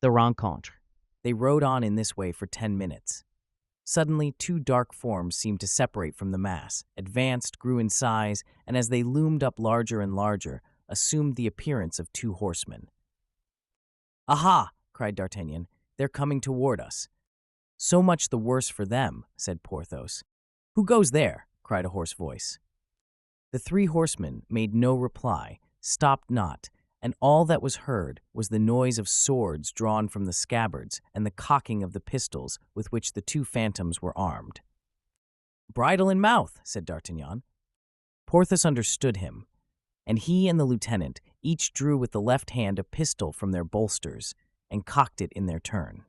The rencontre. They rode on in this way for 10 minutes. Suddenly, two dark forms seemed to separate from the mass, advanced, grew in size, and as they loomed up larger and larger, assumed the appearance of two horsemen. "Aha!" cried D'Artagnan. "They're coming toward us." "So much the worse for them," said Porthos. "Who goes there?" cried a hoarse voice. The three horsemen made no reply, stopped not, and all that was heard was the noise of swords drawn from the scabbards and the cocking of the pistols with which the two phantoms were armed. "Bridle in mouth," said D'Artagnan. Porthos understood him, and he and the lieutenant each drew with the left hand a pistol from their bolsters and cocked it in their turn.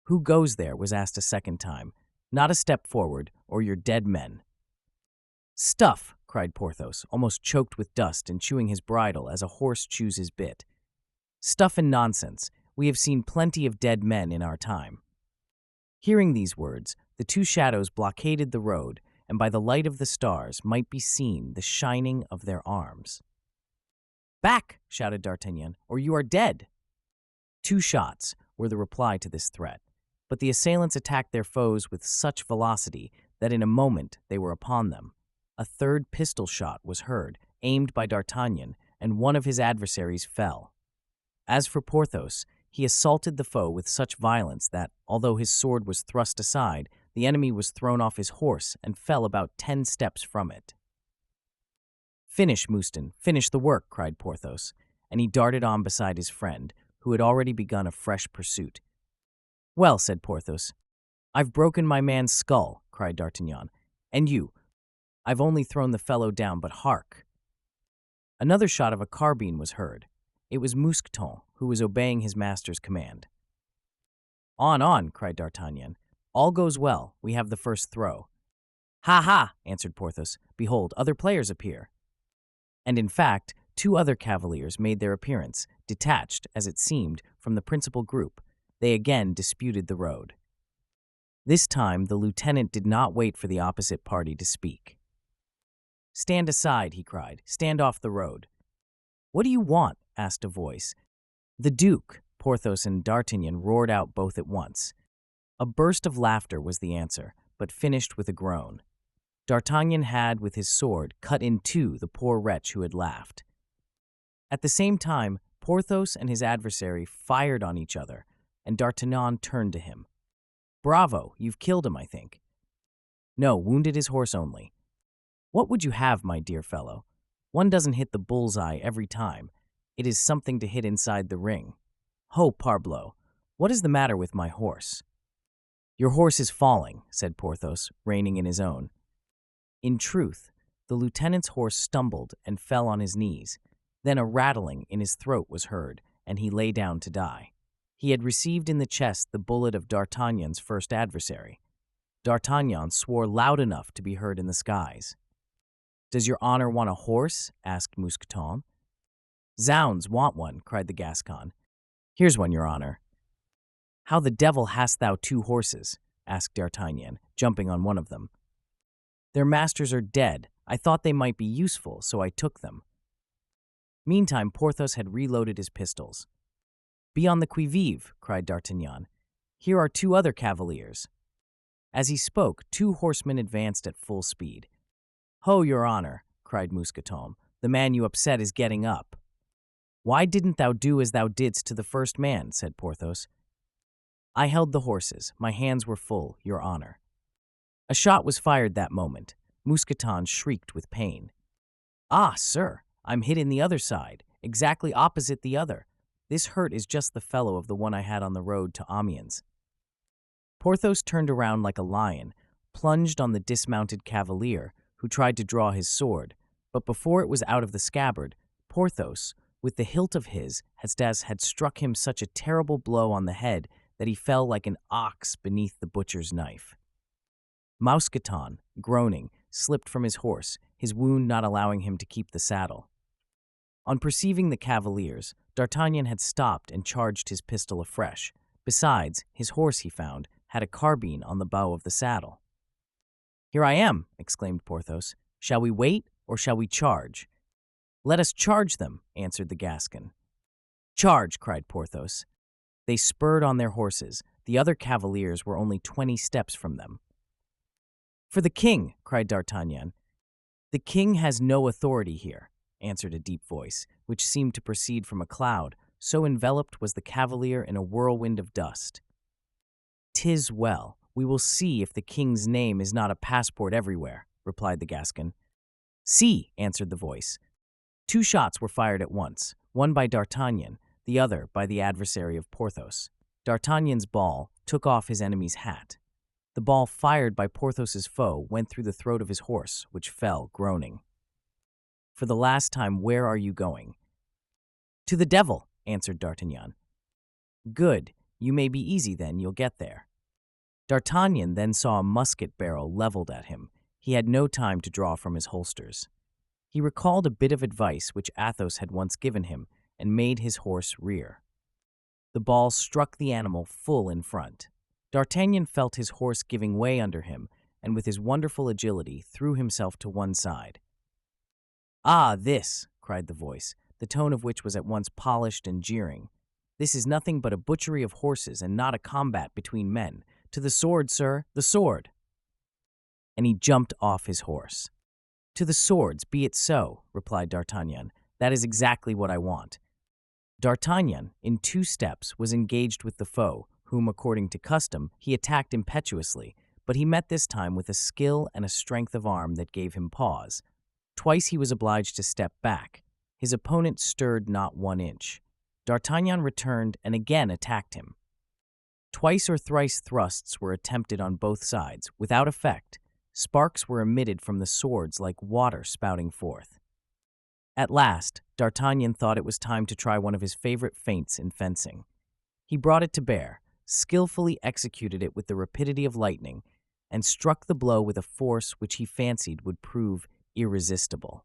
"Who goes there?" was asked a second time. "Not a step forward, or you're dead men." "Stuff!" cried Porthos, almost choked with dust and chewing his bridle as a horse chews his bit. "Stuff and nonsense! We have seen plenty of dead men in our time." Hearing these words, the two shadows blockaded the road, and by the light of the stars might be seen the shining of their arms. "Back!" shouted D'Artagnan, "or you are dead!" 2 shots were the reply to this threat, but the assailants attacked their foes with such velocity that in a moment they were upon them. A third pistol shot was heard, aimed by D'Artagnan, and one of his adversaries fell. As for Porthos, he assaulted the foe with such violence that, although his sword was thrust aside, the enemy was thrown off his horse and fell about 10 steps from it. "Finish, Mouston, finish the work," cried Porthos, and he darted on beside his friend, who had already begun a fresh pursuit. "Well," said Porthos. "I've broken my man's skull," cried D'Artagnan. "And you? I've only thrown the fellow down, but hark!" Another shot of a carbine was heard. It was Mousqueton, who was obeying his master's command. On, cried D'Artagnan. "All goes well. We have the first throw." "Ha, ha!" answered Porthos. "Behold, other players appear." And in fact, 2 other cavaliers made their appearance, detached, as it seemed, from the principal group. They again disputed the road. This time, the lieutenant did not wait for the opposite party to speak. "Stand aside," he cried. "Stand off the road." "What do you want?" asked a voice. "The Duke," Porthos and D'Artagnan roared out both at once. A burst of laughter was the answer, but finished with a groan. D'Artagnan had, with his sword, cut in 2 the poor wretch who had laughed. At the same time, Porthos and his adversary fired on each other, and D'Artagnan turned to him. "Bravo, you've killed him, I think." "No, wounded his horse only." "What would you have, my dear fellow? One doesn't hit the bull's-eye every time. It is something to hit inside the ring. Ho, parbleu! What is the matter with my horse?" "Your horse is falling," said Porthos, reining in his own. In truth, the lieutenant's horse stumbled and fell on his knees. Then a rattling in his throat was heard, and he lay down to die. He had received in the chest the bullet of D'Artagnan's first adversary. D'Artagnan swore loud enough to be heard in the skies. "Does your honor want a horse?" asked Mousqueton. "Zounds, want one," cried the Gascon. "Here's one, your honor." "How the devil hast thou 2 horses?" asked D'Artagnan, jumping on one of them. "Their masters are dead. I thought they might be useful, so I took them." Meantime, Porthos had reloaded his pistols. "Be on the qui-vive," cried D'Artagnan. "Here are 2 other cavaliers." As he spoke, 2 horsemen advanced at full speed. "Ho, your honor," cried Mousqueton. "The man you upset is getting up." "Why didn't thou do as thou didst to the first man?" said Porthos. "I held the horses. My hands were full, your honor." A shot was fired that moment. Mousqueton shrieked with pain. "Ah, sir, I'm hit in the other side, exactly opposite the other. This hurt is just the fellow of the one I had on the road to Amiens." Porthos turned around like a lion, plunged on the dismounted cavalier, who tried to draw his sword, but before it was out of the scabbard, Porthos, with the hilt of his, had struck him such a terrible blow on the head that he fell like an ox beneath the butcher's knife. Mousqueton, groaning, slipped from his horse, his wound not allowing him to keep the saddle. On perceiving the cavaliers, D'Artagnan had stopped and charged his pistol afresh. Besides, his horse, he found, had a carbine on the bow of the saddle. "Here I am," exclaimed Porthos. "Shall we wait, or shall we charge?" "Let us charge them," answered the Gascon. "Charge!" cried Porthos. They spurred on their horses. The other cavaliers were only 20 steps from them. "For the king!" cried D'Artagnan. "The king has no authority here," answered a deep voice, which seemed to proceed from a cloud, so enveloped was the cavalier in a whirlwind of dust. "'Tis well. We will see if the king's name is not a passport everywhere," replied the Gascon. "See," answered the voice. 2 shots were fired at once, one by D'Artagnan, the other by the adversary of Porthos. D'Artagnan's ball took off his enemy's hat. The ball fired by Porthos's foe went through the throat of his horse, which fell, groaning. "For the last time, where are you going?" "To the devil," answered D'Artagnan. "Good. You may be easy then, you'll get there." D'Artagnan then saw a musket barrel leveled at him. He had no time to draw from his holsters. He recalled a bit of advice which Athos had once given him and made his horse rear. The ball struck the animal full in front. D'Artagnan felt his horse giving way under him, and with his wonderful agility threw himself to one side. "Ah, this!" cried the voice, the tone of which was at once polished and jeering. "This is nothing but a butchery of horses and not a combat between men. To the sword, sir, the sword!" And he jumped off his horse. "To the swords, be it so," replied D'Artagnan. "That is exactly what I want." D'Artagnan, in 2 steps, was engaged with the foe, whom, according to custom, he attacked impetuously, but he met this time with a skill and a strength of arm that gave him pause. Twice he was obliged to step back. His opponent stirred not 1 inch. D'Artagnan returned and again attacked him. Twice or thrice thrusts were attempted on both sides, without effect. Sparks were emitted from the swords like water spouting forth. At last, D'Artagnan thought it was time to try one of his favorite feints in fencing. He brought it to bear, skillfully executed it with the rapidity of lightning, and struck the blow with a force which he fancied would prove irresistible.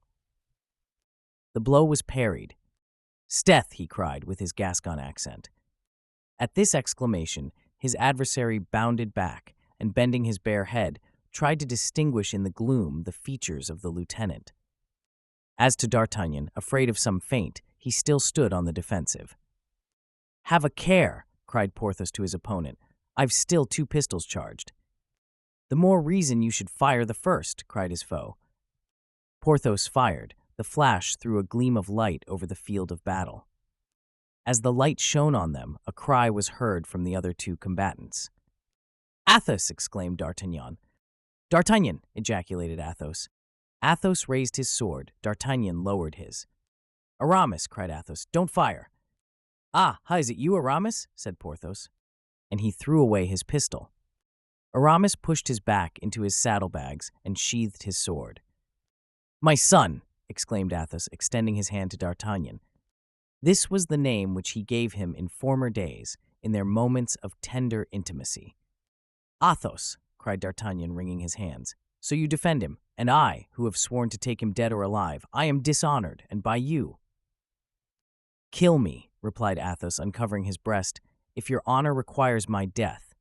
The blow was parried. "'Steth!" he cried with his Gascon accent. At this exclamation, his adversary bounded back, and bending his bare head, tried to distinguish in the gloom the features of the lieutenant. As to D'Artagnan, afraid of some feint, he still stood on the defensive. "Have a care!" cried Porthos to his opponent. "I've still 2 pistols charged." "The more reason you should fire the first," cried his foe. Porthos fired. The flash threw a gleam of light over the field of battle. As the light shone on them, a cry was heard from the other 2 combatants. "Athos!" exclaimed D'Artagnan. "D'Artagnan!" ejaculated Athos. Athos raised his sword. D'Artagnan lowered his. "Aramis!" cried Athos. "Don't fire!" "Ah, is it you, Aramis?" said Porthos. And he threw away his pistol. Aramis pushed his back into his saddlebags and sheathed his sword. "My son!" exclaimed Athos, extending his hand to D'Artagnan. This was the name which he gave him in former days, in their moments of tender intimacy. "Athos!" cried D'Artagnan, wringing his hands. "So you defend him, and I, who have sworn to take him dead or alive, I am dishonored, and by you." "Kill me," replied Athos, uncovering his breast, "if your honor requires my death."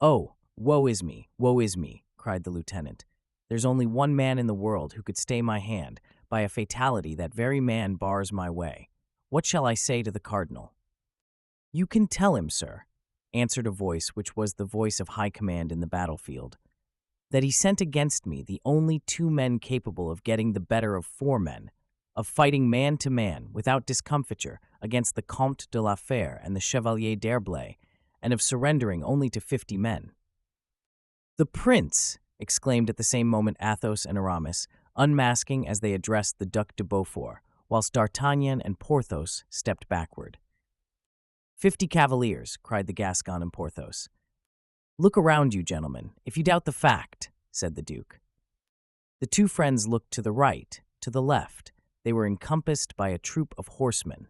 "Oh, woe is me, cried the lieutenant. "There's only one man in the world who could stay my hand. By a fatality, that very man bars my way. What shall I say to the cardinal?" "You can tell him, sir," answered a voice which was the voice of high command in the battlefield, "that he sent against me the only 2 men capable of getting the better of 4 men, of fighting man to man, without discomfiture, against the Comte de la Fère and the Chevalier d'Herblay, and of surrendering only to 50 men." "The prince!" exclaimed at the same moment Athos and Aramis, unmasking as they addressed the Duc de Beaufort, whilst D'Artagnan and Porthos stepped backward. 50 cavaliers," cried the Gascon and Porthos. "Look around you, gentlemen, if you doubt the fact," said the Duke. The 2 friends looked to the right, to the left. They were encompassed by a troop of horsemen.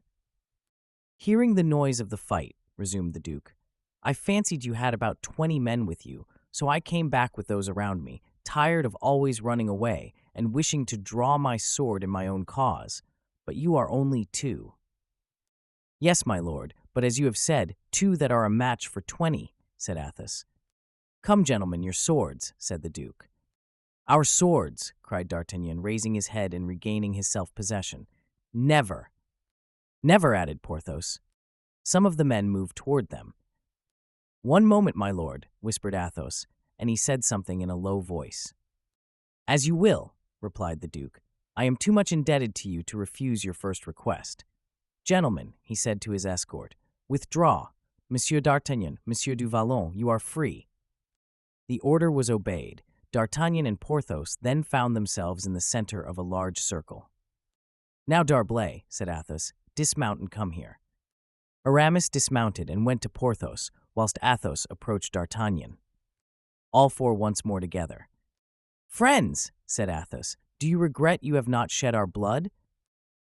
"Hearing the noise of the fight," resumed the Duke, "I fancied you had about 20 men with you, so I came back with those around me, tired of always running away and wishing to draw my sword in my own cause. But you are only 2. "Yes, my lord, but as you have said, 2 that are a match for 20, said Athos. "Come, gentlemen, your swords," said the Duke. "Our swords," cried D'Artagnan, raising his head and regaining his self-possession. "Never." "Never," added Porthos. Some of the men moved toward them. "One moment, my lord," whispered Athos, and he said something in a low voice. "As you will," replied the duke. "I am too much indebted to you to refuse your first request. Gentlemen," he said to his escort, "withdraw. Monsieur d'Artagnan, Monsieur du Vallon, you are free." The order was obeyed. D'Artagnan and Porthos then found themselves in the center of a large circle. "Now, D'Arblay," said Athos, "dismount and come here." Aramis dismounted and went to Porthos, whilst Athos approached D'Artagnan. All four once more together. "Friends," said Athos, "do you regret you have not shed our blood?"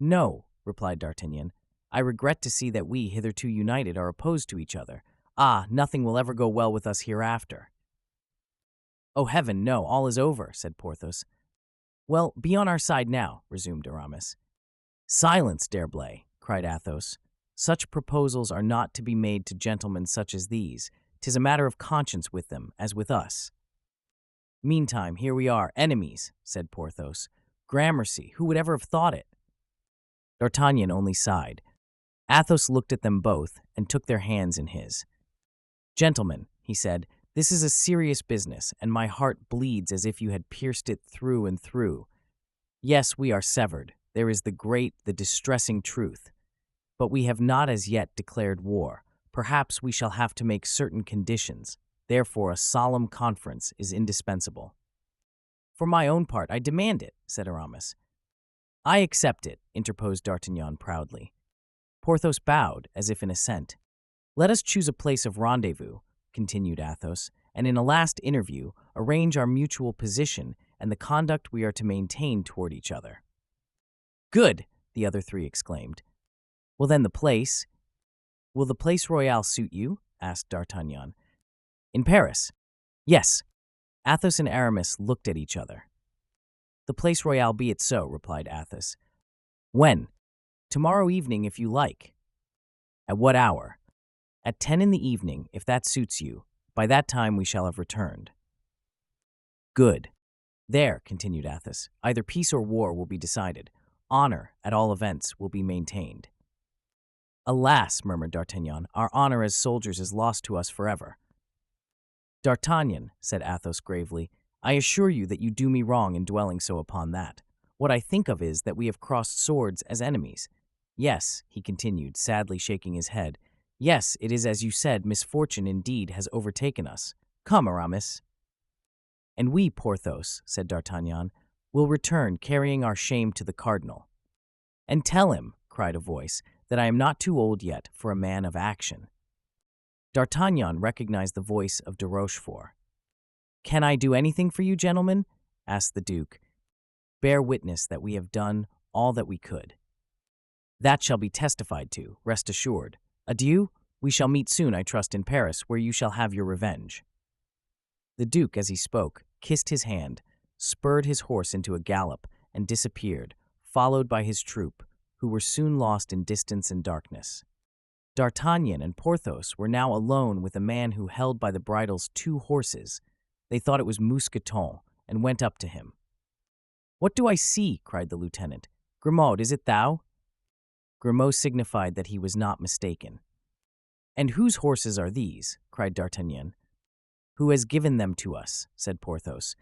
"No," replied D'Artagnan. "I regret to see that we, hitherto united, are opposed to each other. Ah, nothing will ever go well with us hereafter." "Oh, heaven, no, all is over," said Porthos. "Well, be on our side now," resumed Aramis. "Silence, D'Arblay," cried Athos. "Such proposals are not to be made to gentlemen such as these. 'Tis a matter of conscience with them, as with us." "Meantime, here we are, enemies," said Porthos. "Gramercy, who would ever have thought it?" D'Artagnan only sighed. Athos looked at them both and took their hands in his. "Gentlemen," he said, "this is a serious business, and my heart bleeds as if you had pierced it through and through. Yes, we are severed. There is the great, the distressing truth. But we have not as yet declared war. Perhaps we shall have to make certain conditions. Therefore, a solemn conference is indispensable." "For my own part, I demand it," said Aramis. "I accept it," interposed D'Artagnan proudly. Porthos bowed, as if in assent. "Let us choose a place of rendezvous," continued Athos, "and in a last interview, arrange our mutual position and the conduct we are to maintain toward each other." "Good!" the other three exclaimed. "Well, then, the place—" "Will the Place Royale suit you?" asked D'Artagnan. "In Paris?" "Yes." Athos and Aramis looked at each other. "The Place Royale be it so," replied Athos. "When?" "Tomorrow evening, if you like." "At what hour?" "At 10 in the evening, if that suits you. By that time we shall have returned." "Good. There," continued Athos, "either peace or war will be decided. Honor, at all events, will be maintained." "Alas," murmured D'Artagnan, "our honor as soldiers is lost to us forever." "D'Artagnan," said Athos gravely, "I assure you that you do me wrong in dwelling so upon that. What I think of is that we have crossed swords as enemies. Yes," he continued, sadly shaking his head, "yes, it is as you said, misfortune indeed has overtaken us. Come, Aramis." "And we, Porthos," said D'Artagnan, "will return carrying our shame to the cardinal." "And tell him," cried a voice, "that I am not too old yet for a man of action." D'Artagnan recognized the voice of de Rochefort. "Can I do anything for you, gentlemen?" asked the duke. "Bear witness that we have done all that we could." "That shall be testified to, rest assured. Adieu. We shall meet soon, I trust, in Paris, where you shall have your revenge." The duke, as he spoke, kissed his hand, spurred his horse into a gallop, and disappeared, followed by his troop, who were soon lost in distance and darkness. D'Artagnan and Porthos were now alone with a man who held by the bridles two horses. They thought it was Mousqueton, and went up to him. "What do I see?" cried the lieutenant. "Grimaud, is it thou?" Grimaud signified that he was not mistaken. "And whose horses are these?" cried D'Artagnan. "Who has given them to us?" said Porthos.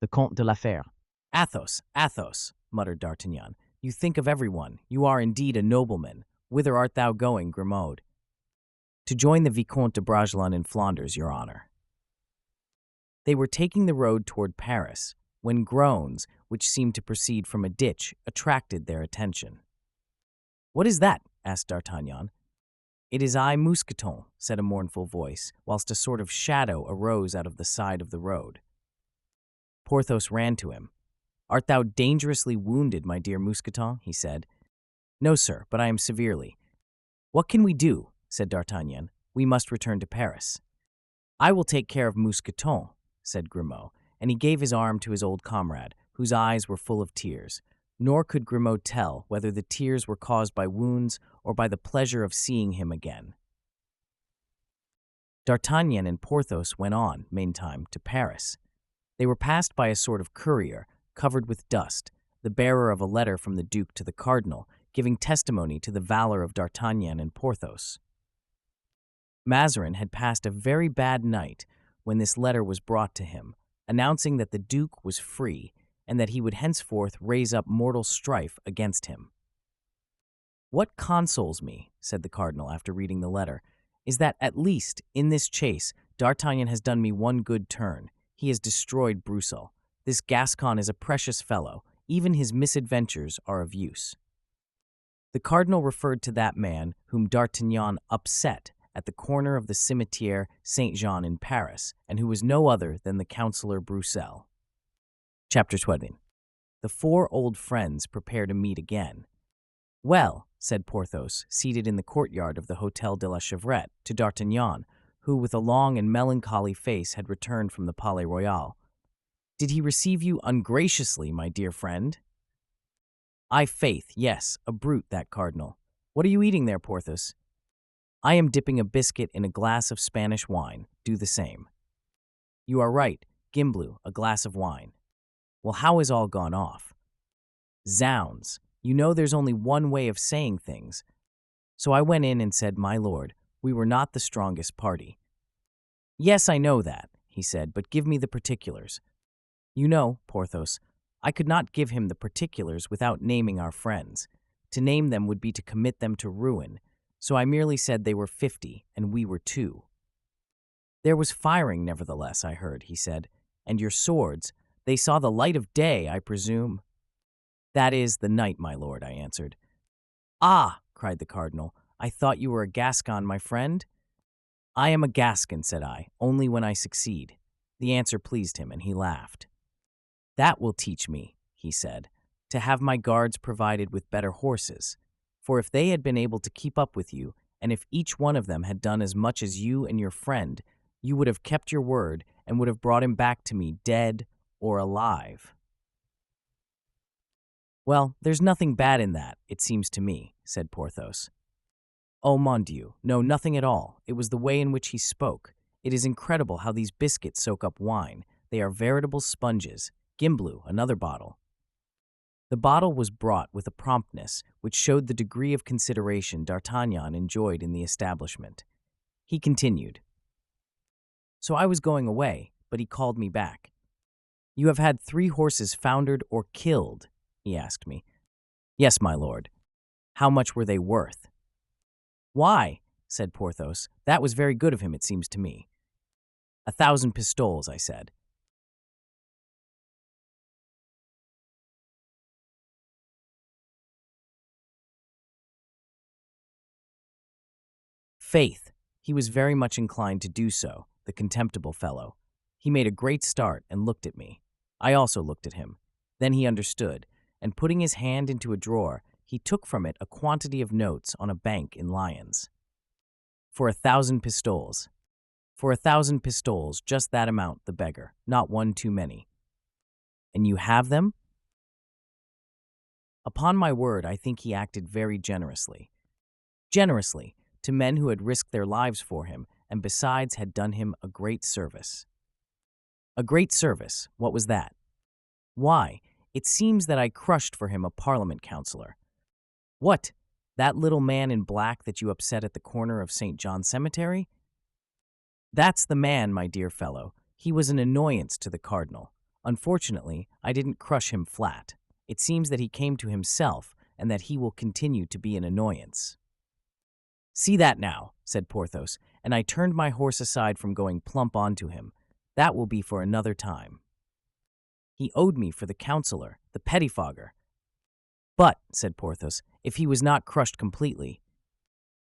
The Comte de la Fère. "Athos, Athos," muttered D'Artagnan. "You think of everyone. You are indeed a nobleman. Whither art thou going, Grimaud?" "To join the Vicomte de Bragelonne in Flanders, your honor." They were taking the road toward Paris, when groans, which seemed to proceed from a ditch, attracted their attention. "What is that?" asked D'Artagnan. "It is I, Mousqueton," said a mournful voice, whilst a sort of shadow arose out of the side of the road. Porthos ran to him. "Art thou dangerously wounded, my dear Mousqueton?" he said. "No, sir, but I am severely." "What can we do?" said D'Artagnan. "We must return to Paris." "I will take care of Mousqueton," said Grimaud, and he gave his arm to his old comrade, whose eyes were full of tears. Nor could Grimaud tell whether the tears were caused by wounds or by the pleasure of seeing him again. D'Artagnan and Porthos went on, meantime, to Paris. They were passed by a sort of courier, covered with dust, the bearer of a letter from the duke to the cardinal, giving testimony to the valor of D'Artagnan and Porthos. Mazarin had passed a very bad night when this letter was brought to him, announcing that the Duke was free and that he would henceforth raise up mortal strife against him. "What consoles me," said the cardinal after reading the letter, "is that at least, in this chase, D'Artagnan has done me one good turn. He has destroyed Broussel. This Gascon is a precious fellow. Even his misadventures are of use." The cardinal referred to that man whom D'Artagnan upset at the corner of the Cimetière Saint-Jean in Paris, and who was no other than the Councillor Broussel. Chapter 12. The four old friends prepare to meet again. "Well," said Porthos, seated in the courtyard of the Hôtel de la Chevrette, to D'Artagnan, who with a long and melancholy face had returned from the Palais Royal. "Did he receive you ungraciously, my dear friend?" "I faith, yes, a brute, that cardinal. What are you eating there, Porthos?" "I am dipping a biscuit in a glass of Spanish wine. Do the same." "You are right. Gimblou, a glass of wine. Well, how is all gone off?" "Zounds, you know there's only one way of saying things. So I went in and said, 'My lord, we were not the strongest party.'" "Yes, I know that," he said, "but give me the particulars." "You know, Porthos, I could not give him the particulars without naming our friends. To name them would be to commit them to ruin, so I merely said they were 50 and we were 2. "There was firing, nevertheless, I heard," he said, "and your swords, they saw the light of day, I presume." "That is, the night, my lord," I answered. "Ah!" cried the cardinal, "I thought you were a Gascon, my friend?" "I am a Gascon," said I, "only when I succeed." The answer pleased him, and he laughed. "That will teach me," he said, "to have my guards provided with better horses. For if they had been able to keep up with you, and if each one of them had done as much as you and your friend, you would have kept your word and would have brought him back to me dead or alive." "Well, there's nothing bad in that, it seems to me," said Porthos. "Oh, mon Dieu, no, nothing at all. It was the way in which he spoke. It is incredible how these biscuits soak up wine. They are veritable sponges. Gimblou, another bottle." The bottle was brought with a promptness which showed the degree of consideration D'Artagnan enjoyed in the establishment. He continued, "So I was going away, but he called me back. 'You have had 3 horses foundered or killed?' he asked me. 'Yes, my lord.' 'How much were they worth?' 'Why,' said Porthos, 'that was very good of him, it seems to me.' 1,000 pistoles,' I said. Faith, he was very much inclined to do so, the contemptible fellow. He made a great start and looked at me. I also looked at him. Then he understood, and putting his hand into a drawer, he took from it a quantity of notes on a bank in Lyons. For 1,000 pistoles. For 1,000 pistoles, just that amount, the beggar, not one too many. And you have them? Upon my word, I think he acted very generously. Generously, to men who had risked their lives for him, and besides had done him a great service. A great service? What was that? Why, it seems that I crushed for him a Parliament councillor. What? That little man in black that you upset at the corner of St. John's Cemetery? That's the man, my dear fellow. He was an annoyance to the cardinal. Unfortunately, I didn't crush him flat. It seems that he came to himself, and that he will continue to be an annoyance. See that now, said Porthos, and I turned my horse aside from going plump onto him. That will be for another time. He owed me for the councillor, the pettifogger. But, said Porthos, if he was not crushed completely.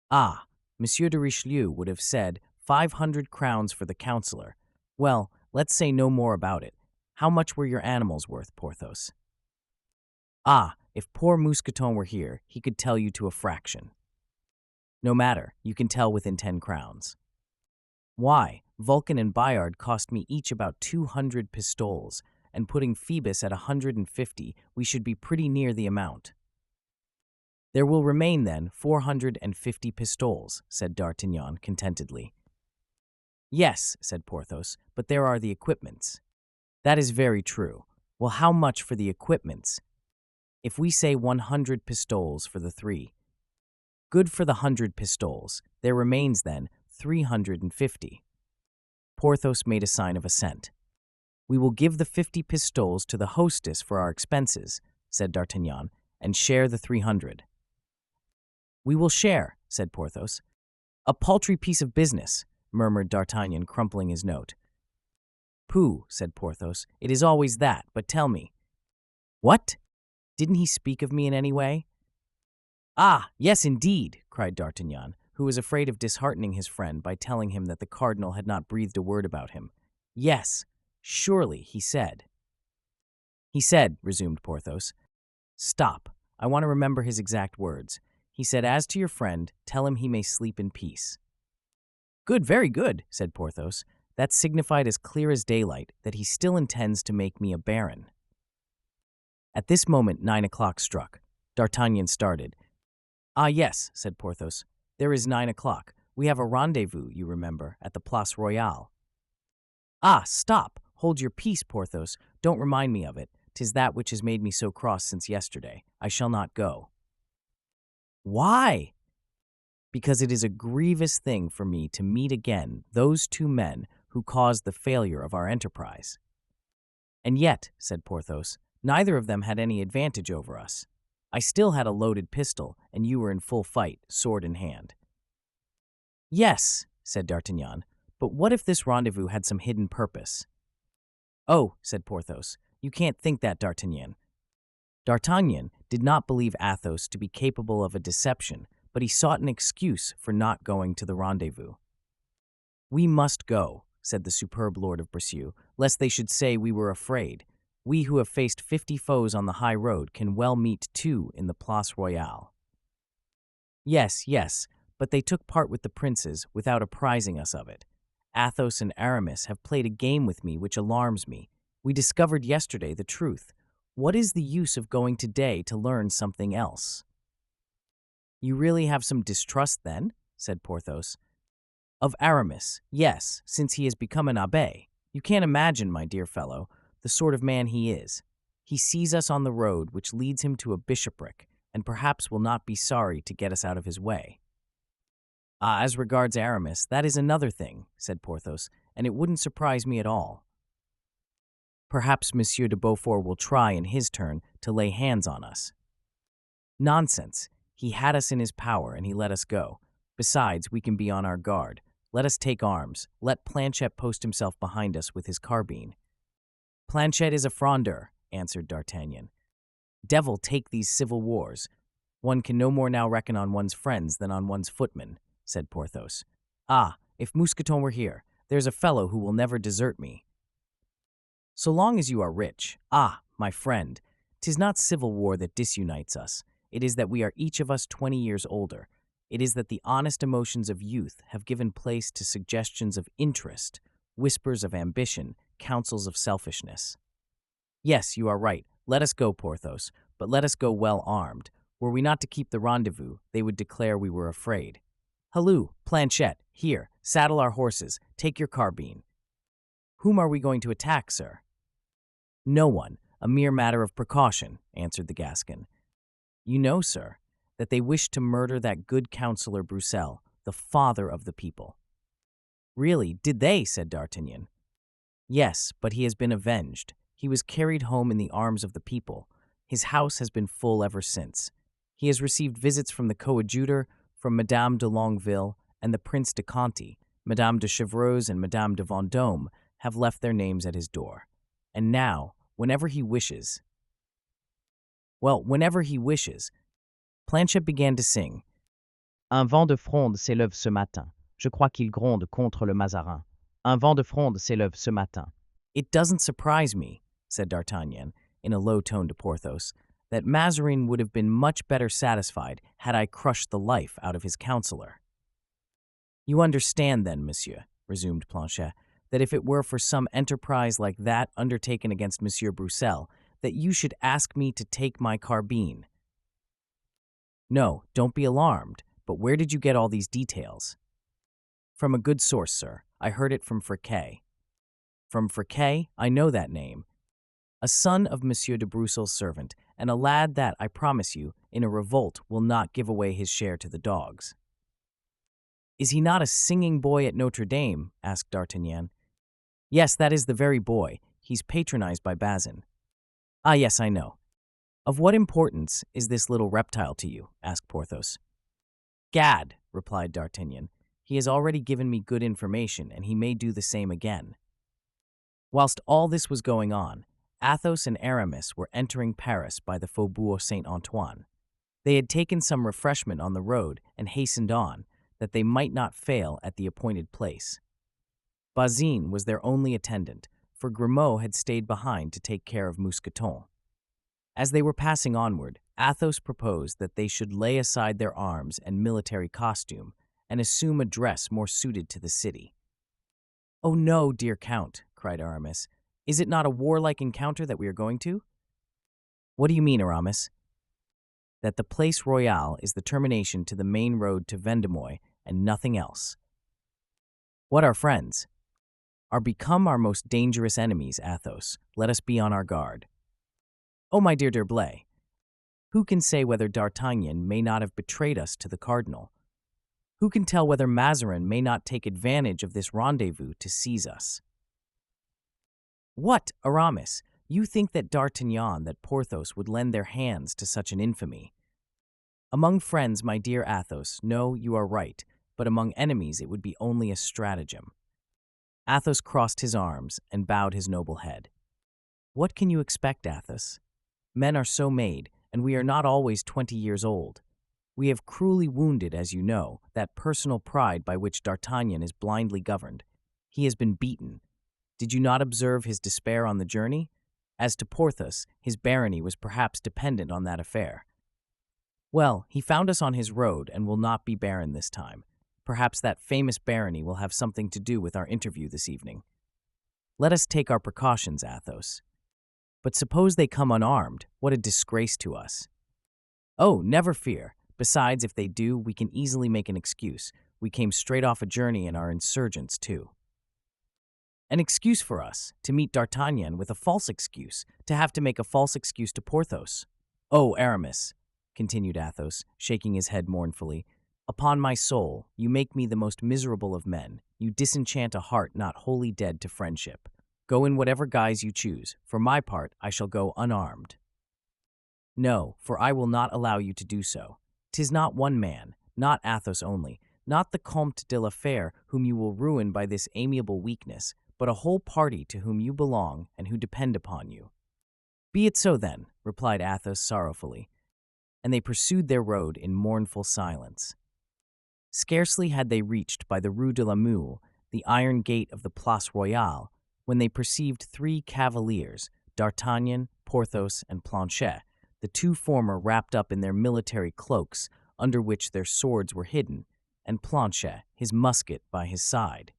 Ah, Monsieur de Richelieu would have said 500 crowns for the councillor. Well, let's say no more about it. How much were your animals worth, Porthos? Ah, if poor Mousqueton were here, he could tell you to a fraction. No matter, you can tell within 10 crowns. Why, Vulcan and Bayard cost me each about 200 pistoles, and putting Phoebus at 150, we should be pretty near the amount. There will remain, then, 450 pistoles, said D'Artagnan contentedly. Yes, said Porthos, but there are the equipments. That is very true. Well, how much for the equipments? If we say 100 pistoles for the 3, good for the 100 pistoles. There remains, then, 350. Porthos made a sign of assent. We will give the 50 pistoles to the hostess for our expenses, said D'Artagnan, and share the 300. We will share, said Porthos. A paltry piece of business, murmured D'Artagnan, crumpling his note. Pooh, said Porthos, it is always that, but tell me. What? Didn't he speak of me in any way? Ah, yes, indeed, cried D'Artagnan, who was afraid of disheartening his friend by telling him that the cardinal had not breathed a word about him. Yes, surely, he said. He said, resumed Porthos, stop, I want to remember his exact words. He said, as to your friend, tell him he may sleep in peace. Good, very good, said Porthos. That signified as clear as daylight that he still intends to make me a baron. At this moment 9 o'clock struck. D'Artagnan started. Ah, yes, said Porthos. There is 9 o'clock. We have a rendezvous, you remember, at the Place Royale. Ah, stop! Hold your peace, Porthos. Don't remind me of it. 'Tis that which has made me so cross since yesterday. I shall not go. Why? Because it is a grievous thing for me to meet again those 2 men who caused the failure of our enterprise. And yet, said Porthos, neither of them had any advantage over us. I still had a loaded pistol, and you were in full fight, sword in hand. Yes, said D'Artagnan, but what if this rendezvous had some hidden purpose? Oh, said Porthos, you can't think that, D'Artagnan. D'Artagnan did not believe Athos to be capable of a deception, but he sought an excuse for not going to the rendezvous. We must go, said the superb Lord of Bracieux, lest they should say we were afraid. We who have faced 50 foes on the high road can well meet 2 in the Place Royale. Yes, yes, but they took part with the princes without apprising us of it. Athos and Aramis have played a game with me which alarms me. We discovered yesterday the truth. What is the use of going today to learn something else? You really have some distrust, then? Said Porthos. Of Aramis, yes, since he has become an abbé. You can't imagine, my dear fellow, the sort of man he is. He sees us on the road which leads him to a bishopric, and perhaps will not be sorry to get us out of his way. Ah, as regards Aramis, that is another thing, said Porthos, and it wouldn't surprise me at all. Perhaps Monsieur de Beaufort will try in his turn to lay hands on us. Nonsense. He had us in his power, and he let us go. Besides, we can be on our guard. Let us take arms. Let Planchet post himself behind us with his carbine. Planchet is a frondeur, answered D'Artagnan. Devil take these civil wars. One can no more now reckon on one's friends than on one's footmen, said Porthos. Ah, if Mousqueton were here, there's a fellow who will never desert me. So long as you are rich, ah, my friend, 'tis not civil war that disunites us. It is that we are each of us 20 years older. It is that the honest emotions of youth have given place to suggestions of interest, whispers of ambition, counsels of selfishness. Yes, you are right. Let us go, Porthos, but let us go well armed. Were we not to keep the rendezvous, they would declare we were afraid. Halloo, Planchet, here, saddle our horses, take your carbine. Whom are we going to attack, sir? No one, a mere matter of precaution, answered the Gascon. You know, sir, that they wished to murder that good counsellor Broussel, the father of the people. Really, did they? Said D'Artagnan. Yes, but he has been avenged. He was carried home in the arms of the people. His house has been full ever since. He has received visits from the coadjutor, from Madame de Longueville, and the Prince de Conti. Madame de Chevreuse and Madame de Vendôme have left their names at his door. And now, whenever he wishes... Planchet began to sing. Un vent de fronde s'élève ce matin. Je crois qu'il gronde contre le Mazarin. Un vent de fronde s'élève ce matin. It doesn't surprise me, said D'Artagnan, in a low tone to Porthos, that Mazarin would have been much better satisfied had I crushed the life out of his counselor. You understand, then, monsieur, resumed Planchet, that if it were for some enterprise like that undertaken against Monsieur Broussel, that you should ask me to take my carbine. No, don't be alarmed, but where did you get all these details? From a good source, sir. I heard it from Friquet. From Friquet? I know that name. a son of Monsieur de Broussel's servant, and a lad that, I promise you, in a revolt will not give away his share to the dogs." "Is he not a singing boy at Notre Dame?" asked D'Artagnan. "Yes, that is the very boy. He's patronized by Bazin." "Ah, yes, I know. Of what importance is this little reptile to you?" asked Porthos. "Gad," replied D'Artagnan, "he has already given me good information, and he may do the same again." Whilst all this was going on, Athos and Aramis were entering Paris by the Faubourg Saint-Antoine. They had taken some refreshment on the road and hastened on, that they might not fail at the appointed place. Bazin was their only attendant, for Grimaud had stayed behind to take care of Mousqueton. As they were passing onward, Athos proposed that they should lay aside their arms and military costume and assume a dress more suited to the city. "Oh no, dear Count," cried Aramis. "Is it not a warlike encounter that we are going to?" "What do you mean, Aramis?" "That the Place Royale is the termination to the main road to Vendemoy and nothing else." "What are friends?" "Are become our most dangerous enemies, Athos. Let us be on our guard." "Oh, my dear D'Herblay, who can say whether D'Artagnan may not have betrayed us to the cardinal? Who can tell whether Mazarin may not take advantage of this rendezvous to seize us?" "What, Aramis? You think that D'Artagnan, that Porthos would lend their hands to such an infamy?" "Among friends, my dear Athos, no, you are right, but among enemies it would be only a stratagem." Athos crossed his arms and bowed his noble head. "What can you expect, Athos? Men are so made, and we are not always 20 years old. We have cruelly wounded, as you know, that personal pride by which D'Artagnan is blindly governed. He has been beaten. Did you not observe his despair on the journey? As to Porthos, his barony was perhaps dependent on that affair. Well, he found us on his road and will not be barren this time. Perhaps that famous barony will have something to do with our interview this evening. Let us take our precautions, Athos. But suppose they come unarmed, what a disgrace to us." "Oh, never fear. Besides, if they do, we can easily make an excuse. We came straight off a journey and are insurgents, too." "An excuse for us, to meet D'Artagnan with a false excuse, to have to make a false excuse to Porthos. Oh, Aramis," continued Athos, shaking his head mournfully, "upon my soul, you make me the most miserable of men. You disenchant a heart not wholly dead to friendship. Go in whatever guise you choose. For my part, I shall go unarmed." "No, for I will not allow you to do so. 'Tis not one man, not Athos only, not the Comte de la Fère whom you will ruin by this amiable weakness, but a whole party to whom you belong and who depend upon you." "Be it so then," replied Athos sorrowfully, and they pursued their road in mournful silence. Scarcely had they reached by the Rue de la Mule the iron gate of the Place Royale, when they perceived 3 cavaliers, D'Artagnan, Porthos, and Planchet, the 2 former wrapped up in their military cloaks, under which their swords were hidden, and Planchet, his musket by his side.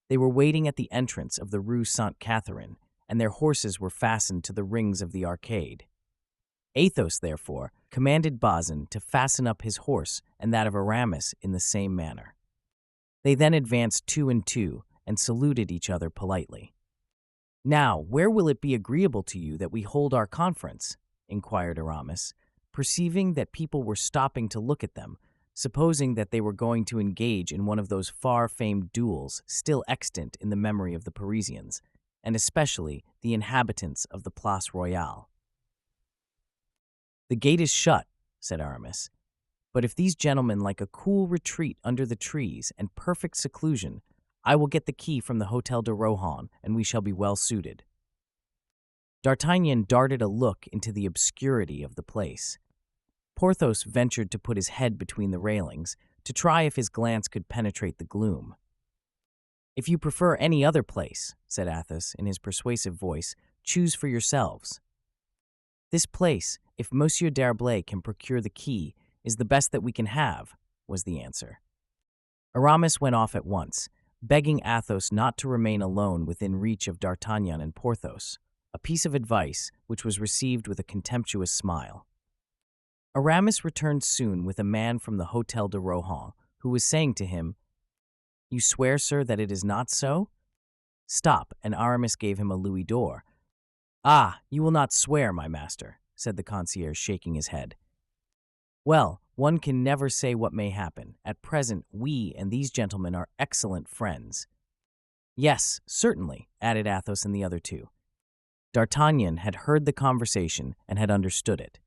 They were waiting at the entrance of the Rue Sainte-Catherine, and their horses were fastened to the rings of the arcade. Athos, therefore, commanded Bazin to fasten up his horse and that of Aramis in the same manner. They then advanced 2 and 2 and saluted each other politely. "Now, where will it be agreeable to you that we hold our conference?" inquired Aramis, perceiving that people were stopping to look at them, supposing that they were going to engage in one of those far-famed duels still extant in the memory of the Parisians, and especially the inhabitants of the Place Royale. "The gate is shut," said Aramis, "but if these gentlemen like a cool retreat under the trees and perfect seclusion, I will get the key from the Hôtel de Rohan, and we shall be well suited." D'Artagnan darted a look into the obscurity of the place. Porthos ventured to put his head between the railings, to try if his glance could penetrate the gloom. "If you prefer any other place," said Athos in his persuasive voice, "choose for yourselves." "This place, if Monsieur d'Herblay can procure the key, is the best that we can have," was the answer. Aramis went off at once, begging Athos not to remain alone within reach of D'Artagnan and Porthos, a piece of advice which was received with a contemptuous smile. Aramis returned soon with a man from the Hôtel de Rohan, who was saying to him, "You swear, sir, that it is not so?" "Stop," and Aramis gave him a louis d'or. Ah, you will not swear, my master, said the concierge, shaking his head. Well, one can never say what may happen. At present, we and these gentlemen are excellent friends. Yes, certainly, added Athos and the other two. D'Artagnan had heard the conversation and had understood it.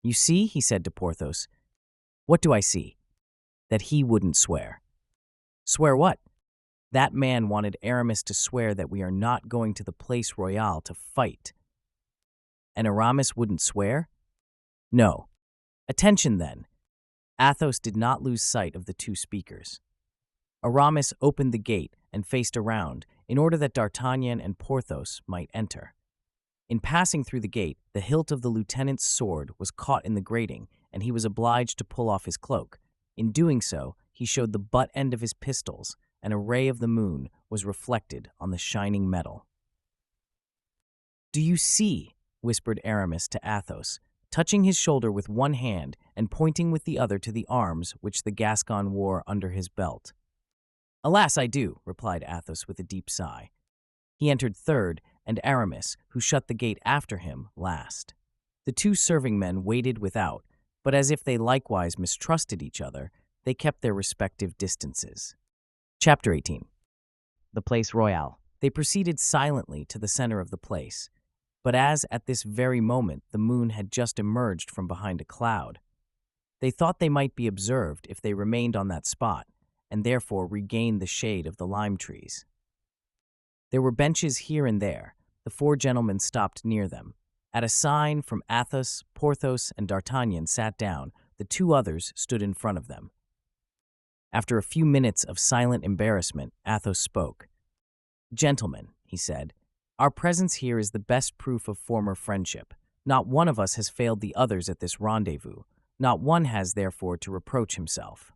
You see, he said to Porthos. What do I see? That he wouldn't swear. Swear what? That man wanted Aramis to swear that we are not going to the Place Royale to fight. And Aramis wouldn't swear? No. Attention, then. Athos did not lose sight of the two speakers. Aramis opened the gate and faced around in order that D'Artagnan and Porthos might enter. In passing through the gate, the hilt of the lieutenant's sword was caught in the grating, and he was obliged to pull off his cloak. In doing so, he showed the butt end of his pistols, and a ray of the moon was reflected on the shining metal. "Do you see?" whispered Aramis to Athos, touching his shoulder with one hand and pointing with the other to the arms which the Gascon wore under his belt. "Alas, I do," replied Athos with a deep sigh. He entered third, and Aramis, who shut the gate after him, last. The two serving men waited without, but as if they likewise mistrusted each other, they kept their respective distances. Chapter 18. The Place Royale. They proceeded silently to the center of the place, but as at this very moment the moon had just emerged from behind a cloud, they thought they might be observed if they remained on that spot, and therefore regained the shade of the lime trees. There were benches here and there. The four gentlemen stopped near them. At a sign from Athos, Porthos, and D'Artagnan sat down. The two others stood in front of them. After a few minutes of silent embarrassment, Athos spoke. "Gentlemen," he said, "our presence here is the best proof of former friendship. Not one of us has failed the others at this rendezvous. Not one has, therefore, to reproach himself."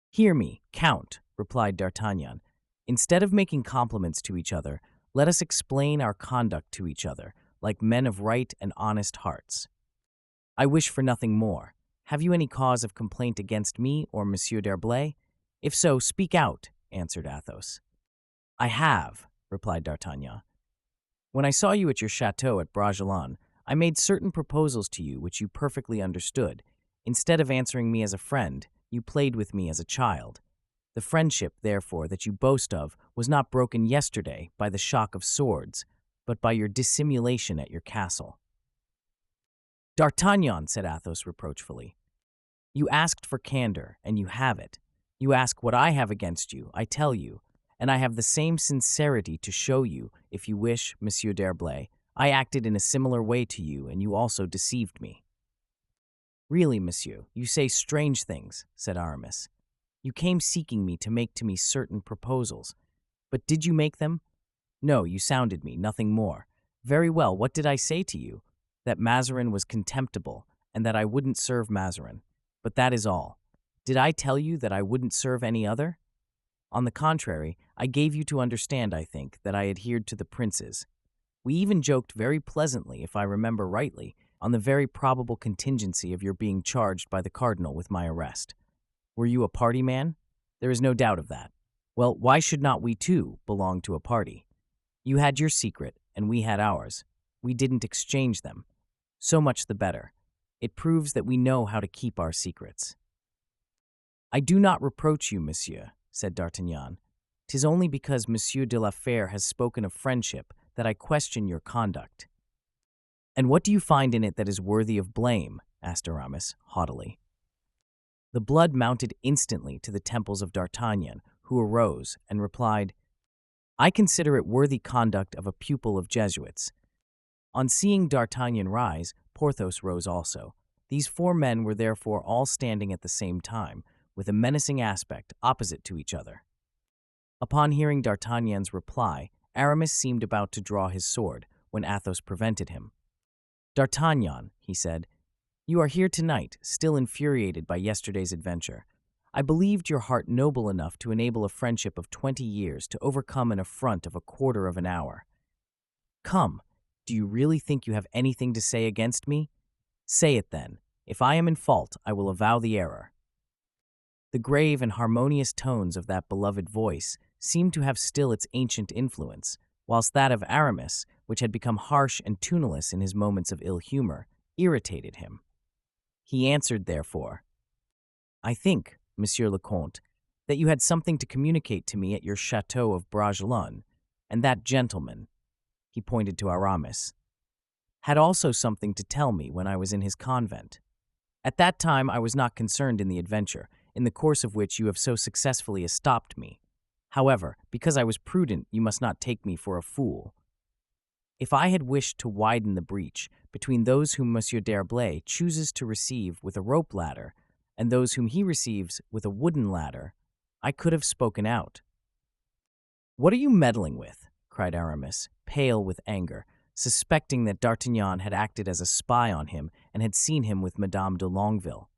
"Hear me, Count," replied D'Artagnan. "Instead of making compliments to each other, let us explain our conduct to each other, like men of right and honest hearts. I wish for nothing more. Have you any cause of complaint against me or Monsieur d'Herblay? If so, speak out," answered Athos. "I have," replied D'Artagnan. "When I saw you at your chateau at Bragelonne, I made certain proposals to you which you perfectly understood. Instead of answering me as a friend, you played with me as a child. The friendship, therefore, that you boast of was not broken yesterday by the shock of swords, but by your dissimulation at your castle." "D'Artagnan," said Athos reproachfully, "you asked for candor, and you have it. You ask what I have against you, I tell you, and I have the same sincerity to show you, if you wish, Monsieur d'Herblay. I acted in a similar way to you, and you also deceived me." "Really, monsieur, you say strange things," said Aramis. "You came seeking me to make to me certain proposals. But did you make them? No, you sounded me, nothing more. Very well, what did I say to you? That Mazarin was contemptible, and that I wouldn't serve Mazarin. But that is all. Did I tell you that I wouldn't serve any other? On the contrary, I gave you to understand, I think, that I adhered to the princes. We even joked very pleasantly, if I remember rightly, on the very probable contingency of your being charged by the cardinal with my arrest. Were you a party man? There is no doubt of that. Well, why should not we, too, belong to a party? You had your secret, and we had ours. We didn't exchange them. So much the better. It proves that we know how to keep our secrets." "I do not reproach you, monsieur," said D'Artagnan. "'Tis only because Monsieur de la Fère has spoken of friendship that I question your conduct." "And what do you find in it that is worthy of blame?" asked Aramis, haughtily. The blood mounted instantly to the temples of D'Artagnan, who arose and replied, "I consider it worthy conduct of a pupil of Jesuits." On seeing D'Artagnan rise, Porthos rose also. These four men were therefore all standing at the same time, with a menacing aspect, opposite to each other. Upon hearing D'Artagnan's reply, Aramis seemed about to draw his sword, when Athos prevented him. "D'Artagnan," he said, "you are here tonight, still infuriated by yesterday's adventure. I believed your heart noble enough to enable a friendship of 20 years to overcome an affront of a quarter of an hour. Come, do you really think you have anything to say against me? Say it then. If I am in fault, I will avow the error." The grave and harmonious tones of that beloved voice seemed to have still its ancient influence, whilst that of Aramis, which had become harsh and tuneless in his moments of ill humor, irritated him. He answered, therefore, "I think, Monsieur le Comte, that you had something to communicate to me at your chateau of Bragelonne, and that gentleman," he pointed to Aramis, "had also something to tell me when I was in his convent. At that time I was not concerned in the adventure, in the course of which you have so successfully estopped me. However, because I was prudent, you must not take me for a fool. If I had wished to widen the breach between those whom Monsieur d'Herblay chooses to receive with a rope ladder and those whom he receives with a wooden ladder, I could have spoken out." "What are you meddling with?" cried Aramis, pale with anger, suspecting that D'Artagnan had acted as a spy on him and had seen him with Madame de Longueville.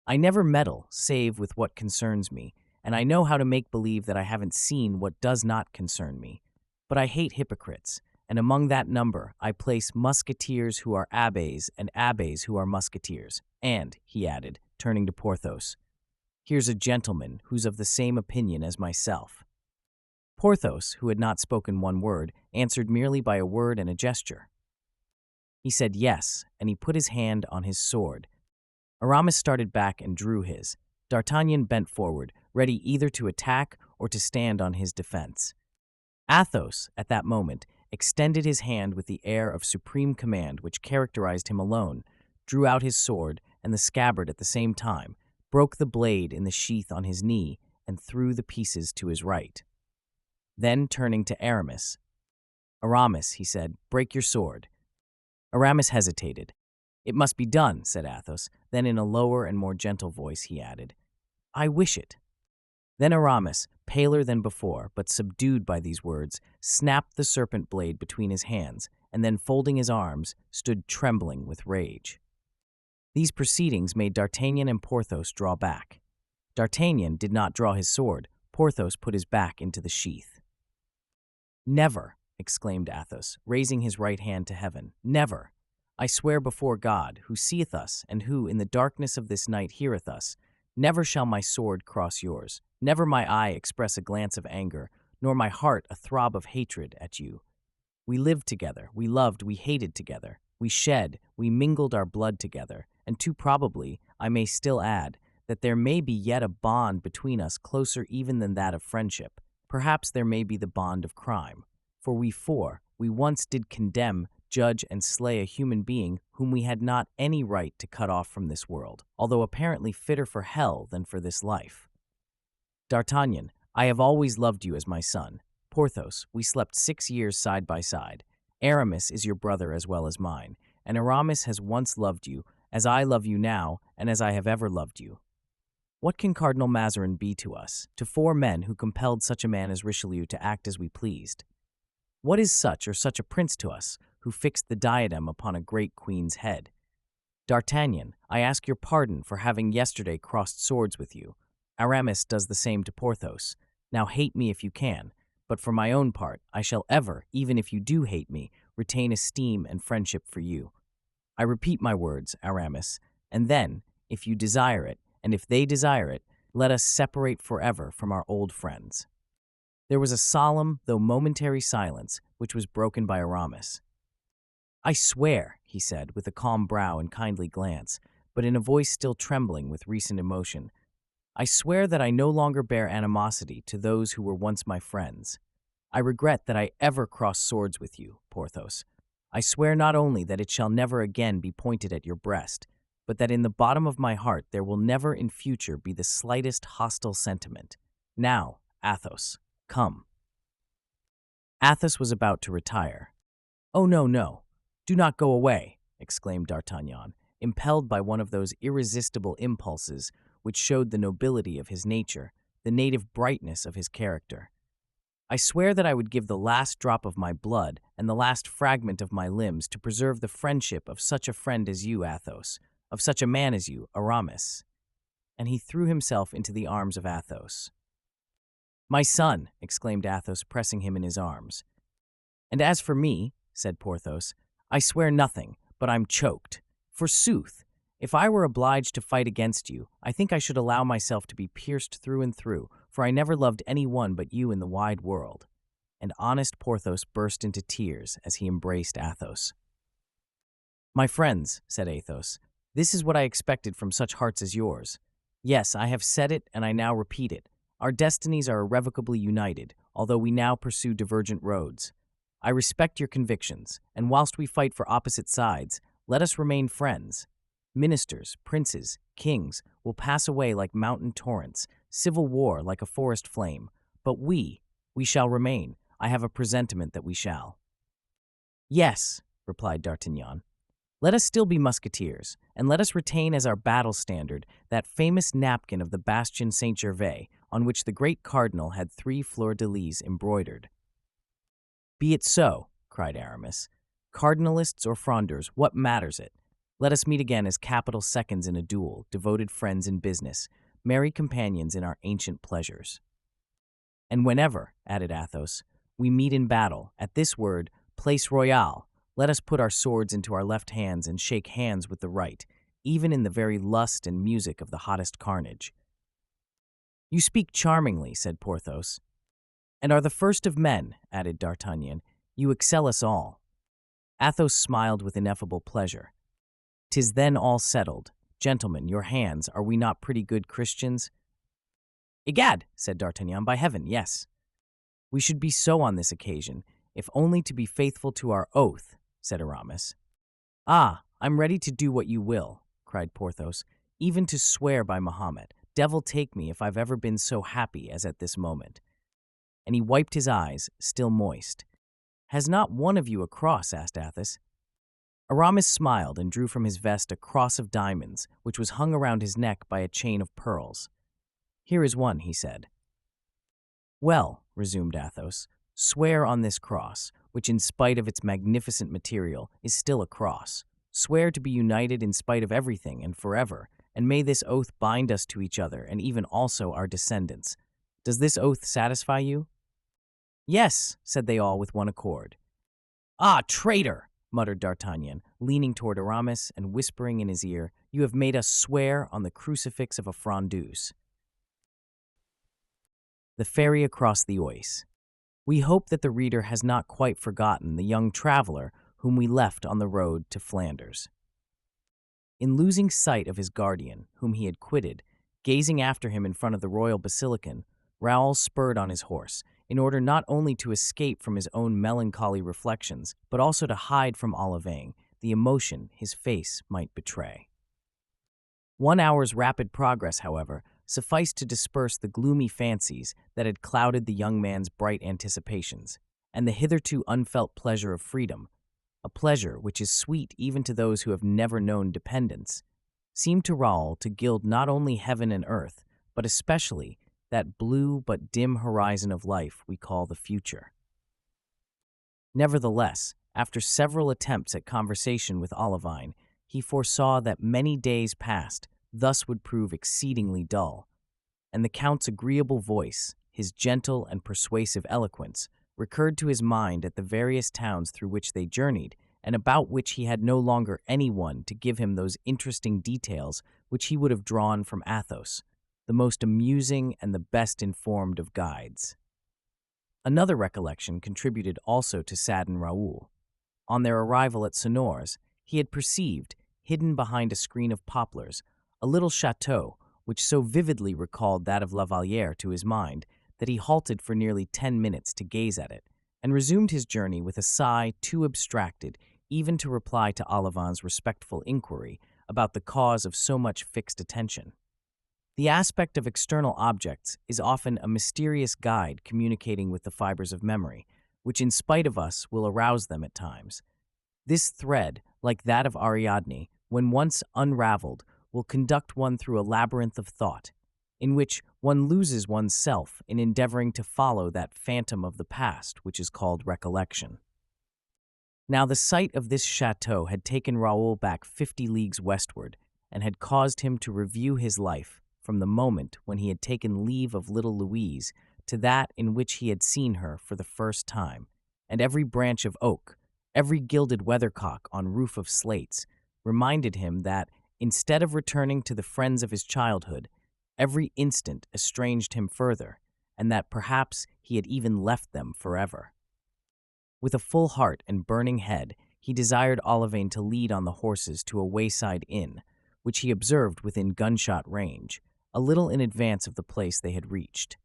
"I never meddle save with what concerns me, and I know how to make believe that I haven't seen what does not concern me. But I hate hypocrites, and among that number I place musketeers who are abbés and abbés who are musketeers. And," he added, turning to Porthos, "here's a gentleman who's of the same opinion as myself." Porthos, who had not spoken one word, answered merely by a word and a gesture. He said yes, and he put his hand on his sword. Aramis started back and drew his. D'Artagnan bent forward, ready either to attack or to stand on his defense. Athos, at that moment, extended his hand with the air of supreme command which characterized him alone, drew out his sword and the scabbard at the same time, broke the blade in the sheath on his knee, and threw the pieces to his right. Then, turning to Aramis, "Aramis," he said, "break your sword." Aramis hesitated. "It must be done," said Athos. Then in a lower and more gentle voice he added, "I wish it." Then Aramis, paler than before, but subdued by these words, snapped the serpent blade between his hands, and then folding his arms, stood trembling with rage. These proceedings made D'Artagnan and Porthos draw back. D'Artagnan did not draw his sword. Porthos put his back into the sheath. "Never," exclaimed Athos, raising his right hand to heaven. "Never. I swear before God, who seeth us, and who, in the darkness of this night, heareth us, never shall my sword cross yours, never my eye express a glance of anger, nor my heart a throb of hatred at you. We lived together, we loved, we hated together, we shed, we mingled our blood together, and too probably, I may still add, that there may be yet a bond between us closer even than that of friendship. Perhaps there may be the bond of crime. For we once did condemn, judge, and slay a human being whom we had not any right to cut off from this world, although apparently fitter for hell than for this life. D'Artagnan, I have always loved you as my son. Porthos, we slept 6 years side by side. Aramis is your brother as well as mine, and Aramis has once loved you, as I love you now, and as I have ever loved you. What can Cardinal Mazarin be to us, to 4 men who compelled such a man as Richelieu to act as we pleased? What is such or such a prince to us, who fixed the diadem upon a great queen's head? D'Artagnan, I ask your pardon for having yesterday crossed swords with you. Aramis does the same to Porthos. Now hate me if you can, but for my own part, I shall ever, even if you do hate me, retain esteem and friendship for you. I repeat my words, Aramis, and then, if you desire it, and if they desire it, let us separate forever from our old friends." There was a solemn, though momentary silence, which was broken by Aramis. "I swear," he said, with a calm brow and kindly glance, but in a voice still trembling with recent emotion, "I swear that I no longer bear animosity to those who were once my friends. I regret that I ever crossed swords with you, Porthos. I swear not only that it shall never again be pointed at your breast, but that in the bottom of my heart there will never in future be the slightest hostile sentiment. Now, Athos, come." Athos was about to retire. "Oh, no, no, do not go away," exclaimed D'Artagnan, impelled by one of those irresistible impulses which showed the nobility of his nature, the native brightness of his character. "I swear that I would give the last drop of my blood and the last fragment of my limbs to preserve the friendship of such a friend as you, Athos, of such a man as you, Aramis." And he threw himself into the arms of Athos. "My son," exclaimed Athos, pressing him in his arms. "And as for me," said Porthos, "I swear nothing, but I'm choked. Forsooth, if I were obliged to fight against you, I think I should allow myself to be pierced through and through, for I never loved any one but you in the wide world. and honest Porthos burst into tears as he embraced Athos. "My friends," said Athos, "this is what I expected from such hearts as yours. Yes, I have said it, and I now repeat it. Our destinies are irrevocably united, although we now pursue divergent roads. I respect your convictions, and whilst we fight for opposite sides, let us remain friends. Ministers, princes, kings will pass away like mountain torrents, civil war like a forest flame, but we shall remain. I have a presentiment that we shall." "Yes," replied D'Artagnan. "Let us still be Musketeers, and let us retain as our battle standard that famous napkin of the Bastion Saint-Gervais, on which the great cardinal had 3 fleurs-de-lis embroidered." "Be it so," cried Aramis. "Cardinalists or Frondeurs, what matters it? Let us meet again as capital seconds in a duel, devoted friends in business, merry companions in our ancient pleasures." "And whenever," added Athos, "we meet in battle, at this word, Place Royale, let us put our swords into our left hands and shake hands with the right, even in the very lust and music of the hottest carnage." "You speak charmingly," said Porthos. "And are the first of men," added D'Artagnan. "You excel us all." Athos smiled with ineffable pleasure. "'Tis then all settled. Gentlemen, your hands, are we not pretty good Christians?" "Egad," said D'Artagnan, "by heaven, yes." "We should be so on this occasion, if only to be faithful to our oath," said Aramis. "Ah, I'm ready to do what you will," cried Porthos, "even to swear by Mahomet. Devil take me if I've ever been so happy as at this moment." And he wiped his eyes, still moist. "Has not one of you a cross?" asked Athos. Aramis smiled and drew from his vest a cross of diamonds, which was hung around his neck by a chain of pearls. "Here is one," he said. "Well," resumed Athos, "swear on this cross, which in spite of its magnificent material is still a cross. Swear to be united in spite of everything and forever, and may this oath bind us to each other and even also our descendants. Does this oath satisfy you?" "Yes," said they all with one accord. "Ah, traitor!" muttered D'Artagnan, leaning toward Aramis and whispering in his ear, "You have made us swear on the crucifix of a frondeuse." The ferry across the Oise. We hope that the reader has not quite forgotten the young traveler whom we left on the road to Flanders. In losing sight of his guardian, whom he had quitted, gazing after him in front of the royal basilican, Raoul spurred on his horse, in order not only to escape from his own melancholy reflections, but also to hide from Olivain the emotion his face might betray. 1 hour's rapid progress, however, sufficed to disperse the gloomy fancies that had clouded the young man's bright anticipations, and the hitherto unfelt pleasure of freedom, a pleasure which is sweet even to those who have never known dependence, seemed to Raoul to gild not only heaven and earth, but especially that blue but dim horizon of life we call the future. Nevertheless, after several attempts at conversation with Olivain, he foresaw that many days past thus would prove exceedingly dull, and the Count's agreeable voice, his gentle and persuasive eloquence, recurred to his mind at the various towns through which they journeyed, and about which he had no longer anyone to give him those interesting details which he would have drawn from Athos, the most amusing and the best informed of guides. Another recollection contributed also to sadden Raoul. On their arrival at Sonores, he had perceived, hidden behind a screen of poplars, a little chateau which so vividly recalled that of La Valliere to his mind that he halted for nearly 10 minutes to gaze at it, and resumed his journey with a sigh too abstracted even to reply to Olivain's respectful inquiry about the cause of so much fixed attention. The aspect of external objects is often a mysterious guide communicating with the fibers of memory, which in spite of us will arouse them at times. This thread, like that of Ariadne, when once unraveled, will conduct one through a labyrinth of thought, in which one loses one's self in endeavoring to follow that phantom of the past which is called recollection. Now the sight of this chateau had taken Raoul back 50 leagues westward, and had caused him to review his life from the moment when he had taken leave of little Louise to that in which he had seen her for the first time, and every branch of oak, every gilded weathercock on roof of slates, reminded him that, instead of returning to the friends of his childhood, every instant estranged him further, and that perhaps he had even left them forever. With a full heart and burning head, he desired Olivain to lead on the horses to a wayside inn, which he observed within gunshot range, a little in advance of the place they had reached.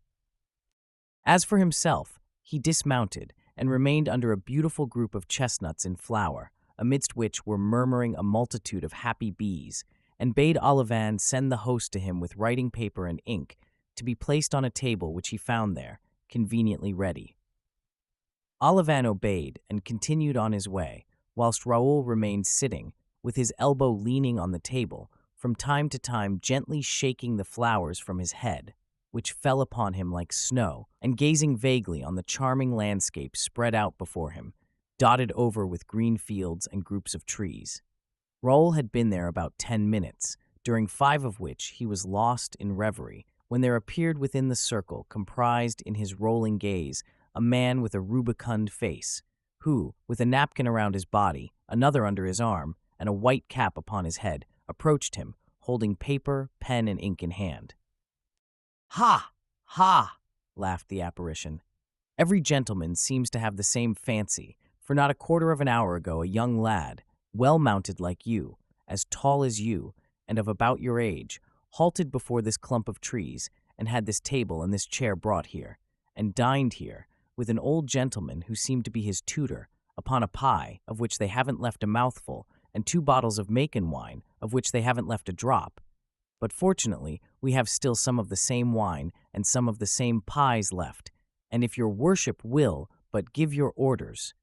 As for himself, he dismounted and remained under a beautiful group of chestnuts in flower, amidst which were murmuring a multitude of happy bees, and bade Olivain send the host to him with writing paper and ink to be placed on a table which he found there, conveniently ready. Olivain obeyed and continued on his way, whilst Raoul remained sitting, with his elbow leaning on the table, from time to time gently shaking the flowers from his head, which fell upon him like snow, and gazing vaguely on the charming landscape spread out before him, dotted over with green fields and groups of trees. Raoul had been there about 10 minutes, during 5 of which he was lost in reverie, when there appeared within the circle comprised in his rolling gaze a man with a rubicund face, who, with a napkin around his body, another under his arm, and a white cap upon his head, approached him, holding paper, pen, and ink in hand. "Ha! Ha!" laughed the apparition. "Every gentleman seems to have the same fancy, for not a quarter of an hour ago a young lad, well mounted like you, as tall as you, and of about your age, halted before this clump of trees, and had this table and this chair brought here, and dined here, with an old gentleman who seemed to be his tutor, upon a pie, of which they haven't left a mouthful, and 2 bottles of Macon wine, of which they haven't left a drop. But fortunately, we have still some of the same wine and some of the same pies left, and if your worship will but give your orders—"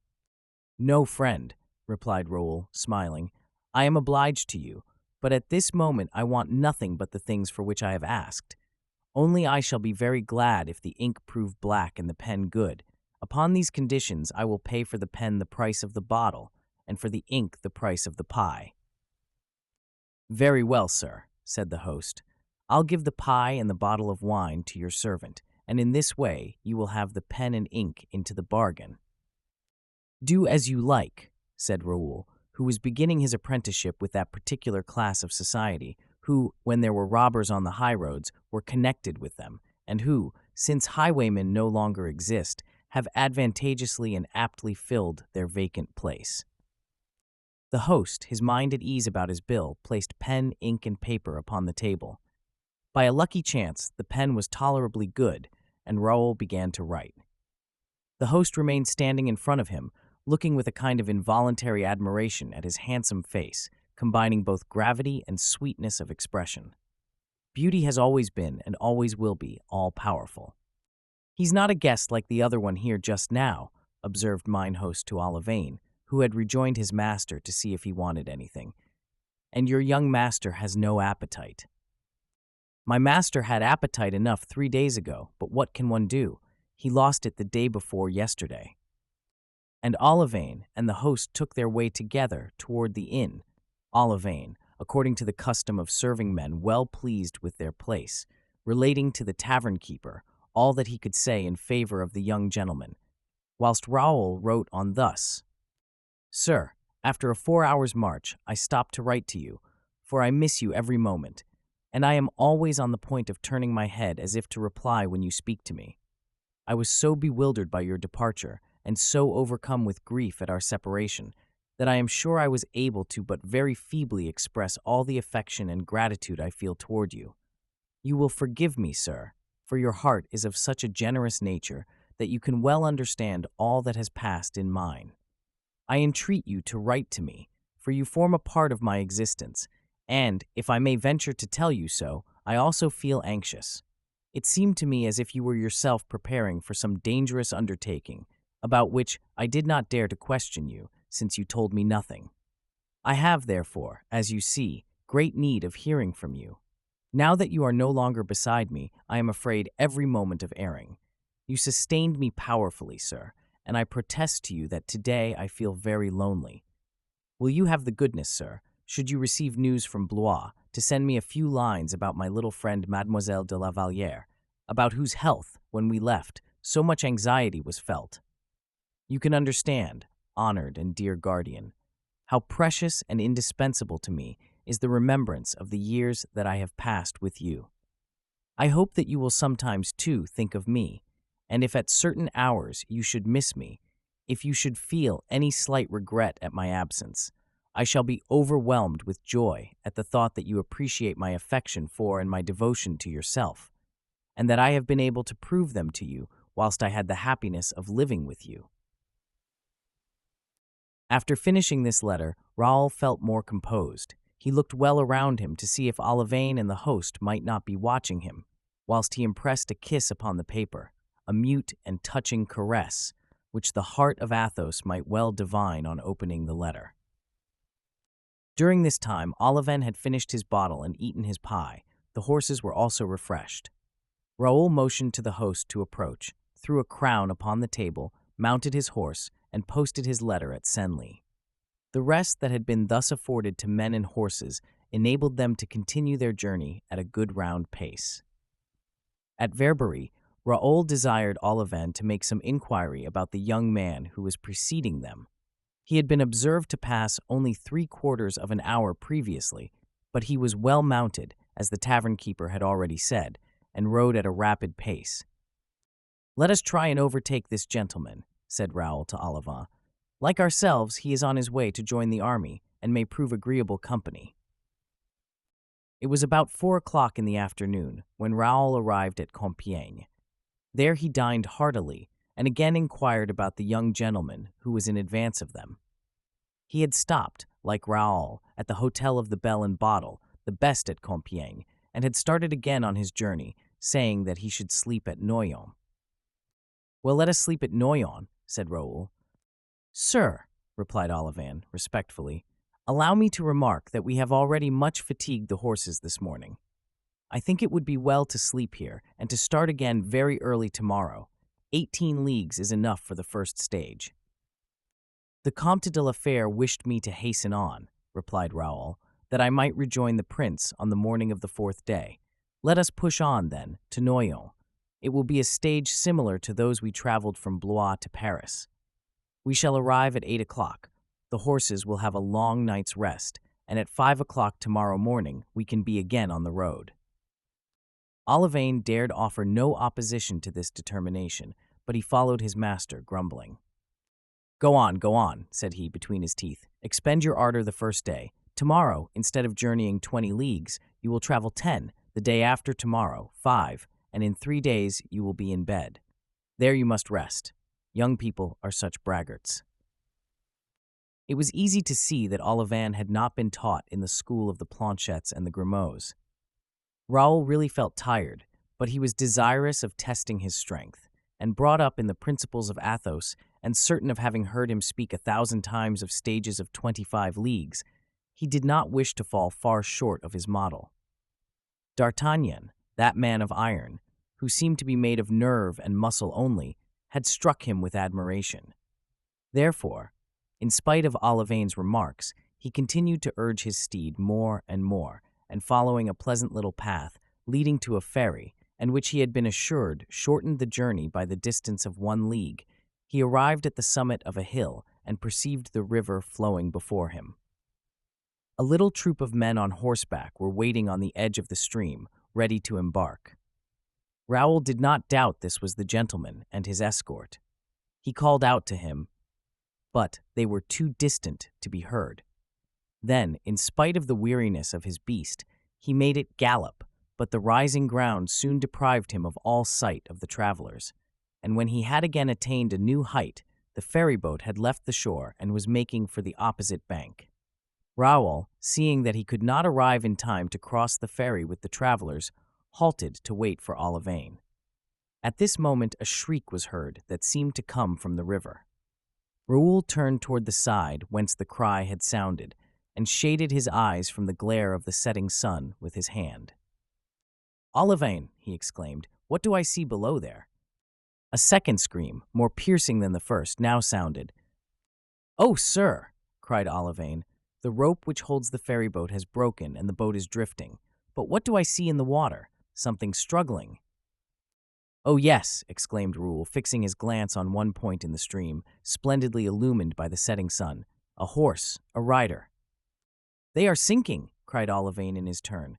"No, friend," replied Raoul, smiling. "I am obliged to you, but at this moment I want nothing but the things for which I have asked. Only I shall be very glad if the ink prove black and the pen good. Upon these conditions I will pay for the pen the price of the bottle, and for the ink the price of the pie." "Very well, sir," said the host. "I'll give the pie and the bottle of wine to your servant, and in this way you will have the pen and ink into the bargain." "Do as you like," said Raoul, who was beginning his apprenticeship with that particular class of society who, when there were robbers on the highroads, were connected with them, and who, since highwaymen no longer exist, have advantageously and aptly filled their vacant place. The host, his mind at ease about his bill, placed pen, ink, and paper upon the table. By a lucky chance, the pen was tolerably good, and Raoul began to write. The host remained standing in front of him, looking with a kind of involuntary admiration at his handsome face, combining both gravity and sweetness of expression. Beauty has always been, and always will be, all-powerful. "He's not a guest like the other one here just now," observed mine host to Olivain, who had rejoined his master to see if he wanted anything. "And your young master has no appetite." "My master had appetite enough 3 days ago, but what can one do? He lost it the day before yesterday." And Olivain and the host took their way together toward the inn, Olivain, according to the custom of serving men well pleased with their place, relating to the tavern-keeper all that he could say in favor of the young gentleman, whilst Raoul wrote on thus: "Sir, after a 4 hours' march, I stop to write to you, for I miss you every moment, and I am always on the point of turning my head as if to reply when you speak to me. I was so bewildered by your departure, and so overcome with grief at our separation, that I am sure I was able to but very feebly express all the affection and gratitude I feel toward you. You will forgive me, sir, for your heart is of such a generous nature that you can well understand all that has passed in mine. I entreat you to write to me, for you form a part of my existence, and, if I may venture to tell you so, I also feel anxious. It seemed to me as if you were yourself preparing for some dangerous undertaking, about which I did not dare to question you, since you told me nothing. I have, therefore, as you see, great need of hearing from you. Now that you are no longer beside me, I am afraid every moment of erring. You sustained me powerfully, sir, and I protest to you that today I feel very lonely. Will you have the goodness, sir, should you receive news from Blois, to send me a few lines about my little friend Mademoiselle de la Vallière, about whose health, when we left, so much anxiety was felt? You can understand, honored and dear guardian, how precious and indispensable to me is the remembrance of the years that I have passed with you. I hope that you will sometimes, too, think of me, and if at certain hours you should miss me, if you should feel any slight regret at my absence, I shall be overwhelmed with joy at the thought that you appreciate my affection for and my devotion to yourself, and that I have been able to prove them to you whilst I had the happiness of living with you." After finishing this letter, Raoul felt more composed. He looked well around him to see if Olivain and the host might not be watching him, whilst he impressed a kiss upon the paper, a mute and touching caress, which the heart of Athos might well divine on opening the letter. During this time, Olivain had finished his bottle and eaten his pie. The horses were also refreshed. Raoul motioned to the host to approach, threw a crown upon the table, mounted his horse, and posted his letter at Senlis. The rest that had been thus afforded to men and horses enabled them to continue their journey at a good round pace. At Verberie, Raoul desired Olivain to make some inquiry about the young man who was preceding them. He had been observed to pass only 3/4 of an hour previously, but he was well mounted, as the tavern keeper had already said, and rode at a rapid pace. "Let us try and overtake this gentleman," said Raoul to Olivain. "Like ourselves, he is on his way to join the army, and may prove agreeable company." It was about 4 o'clock in the afternoon when Raoul arrived at Compiègne. There he dined heartily, and again inquired about the young gentleman who was in advance of them. He had stopped, like Raoul, at the Hotel of the Bell and Bottle, the best at Compiègne, and had started again on his journey, saying that he should sleep at Noyon. "Well, let us sleep at Noyon," said Raoul. "Sir," replied Olivain, respectfully, "allow me to remark that we have already much fatigued the horses this morning. I think it would be well to sleep here, and to start again very early tomorrow. 18 leagues is enough for the first stage." "The Comte de la Fère wished me to hasten on," replied Raoul, "that I might rejoin the prince on the morning of the 4th day. Let us push on, then, to Noyon. It will be a stage similar to those we traveled from Blois to Paris. We shall arrive at 8 o'clock. The horses will have a long night's rest, and at 5 o'clock tomorrow morning we can be again on the road." Olivain dared offer no opposition to this determination, but he followed his master, grumbling. Go on," said he between his teeth. "Expend your ardor the first day. Tomorrow, instead of journeying 20 leagues, you will travel 10, the day after tomorrow, 5, and in 3 days you will be in bed. There you must rest. Young people are such braggarts." It was easy to see that Olivain had not been taught in the school of the Planchettes and the Grimauds. Raoul really felt tired, but he was desirous of testing his strength, and brought up in the principles of Athos, and certain of having heard him speak 1,000 times of stages of 25 leagues, he did not wish to fall far short of his model. D'Artagnan, that man of iron, who seemed to be made of nerve and muscle only, had struck him with admiration. Therefore, in spite of Olivain's remarks, he continued to urge his steed more, and following a pleasant little path leading to a ferry, and which he had been assured shortened the journey by the distance of 1 league, he arrived at the summit of a hill and perceived the river flowing before him. A little troop of men on horseback were waiting on the edge of the stream, ready to embark. Raoul did not doubt this was the gentleman and his escort. He called out to him, but they were too distant to be heard. Then, in spite of the weariness of his beast, he made it gallop, but the rising ground soon deprived him of all sight of the travelers, and when he had again attained a new height, the ferryboat had left the shore and was making for the opposite bank. Raoul, seeing that he could not arrive in time to cross the ferry with the travelers, halted to wait for Olivain. At this moment a shriek was heard that seemed to come from the river. Raoul turned toward the side whence the cry had sounded, and shaded his eyes from the glare of the setting sun with his hand. "Olivain," he exclaimed, "what do I see below there?" A second scream, more piercing than the first, now sounded. "Oh, sir," cried Olivain, "the rope which holds the ferryboat has broken and the boat is drifting. But what do I see in the water? Something struggling." "Oh, yes," exclaimed Raoul, fixing his glance on one point in the stream, splendidly illumined by the setting sun. "A horse, a rider." "They are sinking," cried Olivain in his turn.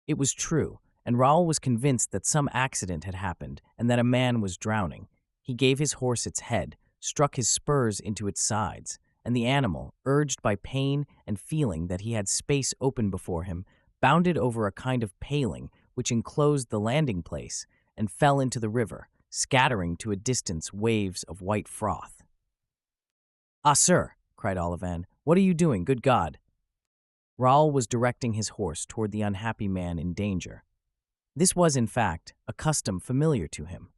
It was true, and Raoul was convinced that some accident had happened and that a man was drowning. He gave his horse its head, struck his spurs into its sides, and the animal, urged by pain and feeling that he had space open before him, bounded over a kind of paling which enclosed the landing place and fell into the river, scattering to a distance waves of white froth. "Ah, sir," cried Olivain, "what are you doing, good God?" Raoul was directing his horse toward the unhappy man in danger. This was, in fact, a custom familiar to him.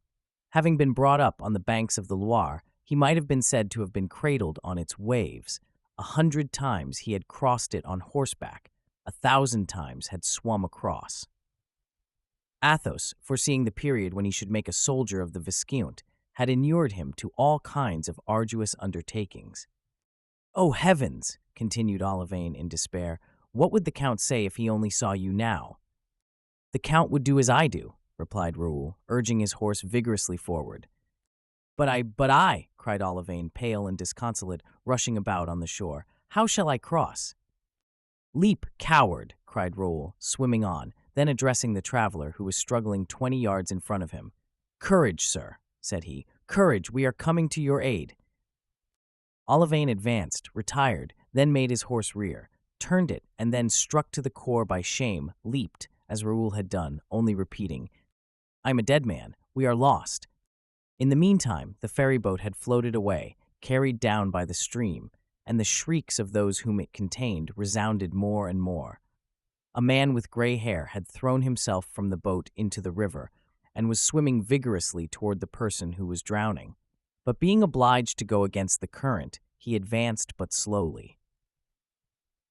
Having been brought up on the banks of the Loire, he might have been said to have been cradled on its waves. 100 times he had crossed it on horseback, 1,000 times had swum across. Athos, foreseeing the period when he should make a soldier of the Viscount, had inured him to all kinds of arduous undertakings. "Oh, heavens!" continued Olivain in despair, "what would the Count say if he only saw you now?" "The Count would do as I do," replied Raoul, urging his horse vigorously forward. But I, cried Olivain, pale and disconsolate, rushing about on the shore. "How shall I cross?" "Leap, coward!" cried Raoul, swimming on, then addressing the traveler, who was struggling 20 yards in front of him. "Courage, sir," said he. "Courage, we are coming to your aid." Olivain advanced, retired, then made his horse rear, turned it, and then, struck to the core by shame, leaped, as Raoul had done, only repeating, "I'm a dead man. We are lost." In the meantime, the ferry-boat had floated away, carried down by the stream, and the shrieks of those whom it contained resounded more and more. A man with gray hair had thrown himself from the boat into the river and was swimming vigorously toward the person who was drowning. But being obliged to go against the current, he advanced but slowly.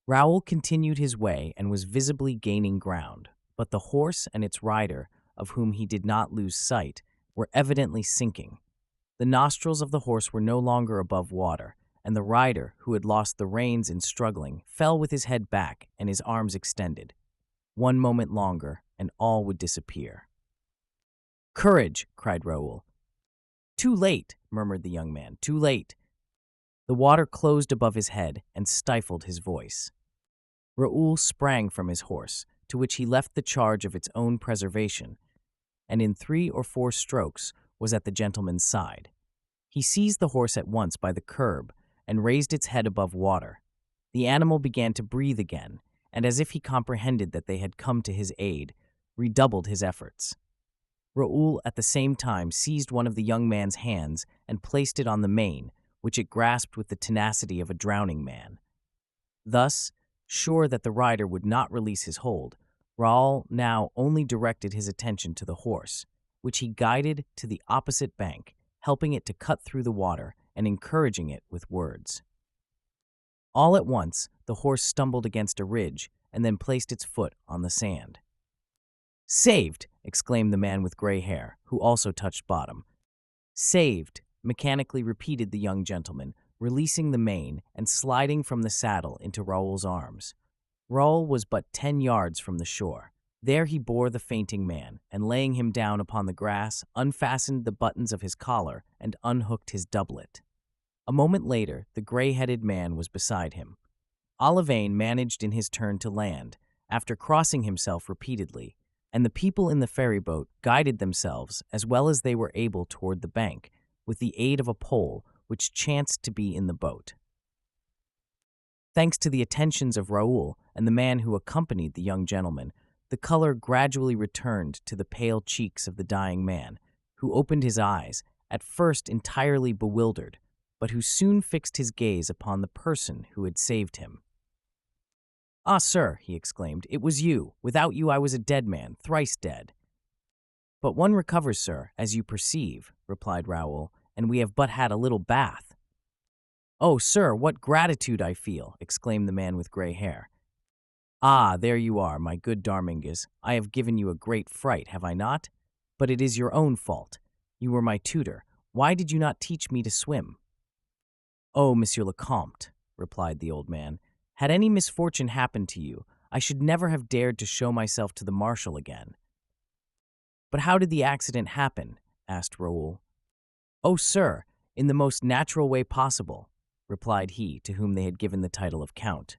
Raoul continued his way and was visibly gaining ground, but the horse and its rider, of whom he did not lose sight, were evidently sinking. The nostrils of the horse were no longer above water, and the rider, who had lost the reins in struggling, fell with his head back and his arms extended. One moment longer, and all would disappear. "Courage!" cried Raoul. "Too late!" murmured the young man. "Too late!" The water closed above his head and stifled his voice. Raoul sprang from his horse, to which he left the charge of its own preservation, and in 3 or 4 strokes was at the gentleman's side. He seized the horse at once by the curb and raised its head above water. The animal began to breathe again, and as if he comprehended that they had come to his aid, redoubled his efforts. Raoul at the same time seized one of the young man's hands and placed it on the mane, which it grasped with the tenacity of a drowning man. Thus, sure that the rider would not release his hold, Raoul now only directed his attention to the horse, which he guided to the opposite bank, helping it to cut through the water and encouraging it with words. All at once, the horse stumbled against a ridge and then placed its foot on the sand. "Saved!" exclaimed the man with gray hair, who also touched bottom. "Saved!" mechanically repeated the young gentleman, releasing the mane and sliding from the saddle into Raoul's arms. Raoul was but 10 yards from the shore. There he bore the fainting man, and laying him down upon the grass, unfastened the buttons of his collar and unhooked his doublet. A moment later, the gray-headed man was beside him. Olivain managed in his turn to land, after crossing himself repeatedly, and the people in the ferry-boat guided themselves as well as they were able toward the bank, with the aid of a pole which chanced to be in the boat. Thanks to the attentions of Raoul and the man who accompanied the young gentleman, the color gradually returned to the pale cheeks of the dying man, who opened his eyes, at first entirely bewildered, but who soon fixed his gaze upon the person who had saved him. "Ah, sir," he exclaimed, "it was you. Without you I was a dead man, thrice dead." "But one recovers, sir, as you perceive," replied Raoul, "and we have but had a little bath." "Oh, sir, what gratitude I feel!" exclaimed the man with gray hair. "Ah, there you are, my good D'Arminges. I have given you a great fright, have I not? But it is your own fault. You were my tutor. Why did you not teach me to swim?" "Oh, Monsieur le Comte," replied the old man, "had any misfortune happened to you, I should never have dared to show myself to the marshal again." "But how did the accident happen?" asked Raoul. "Oh, sir, in the most natural way possible," replied he to whom they had given the title of Count.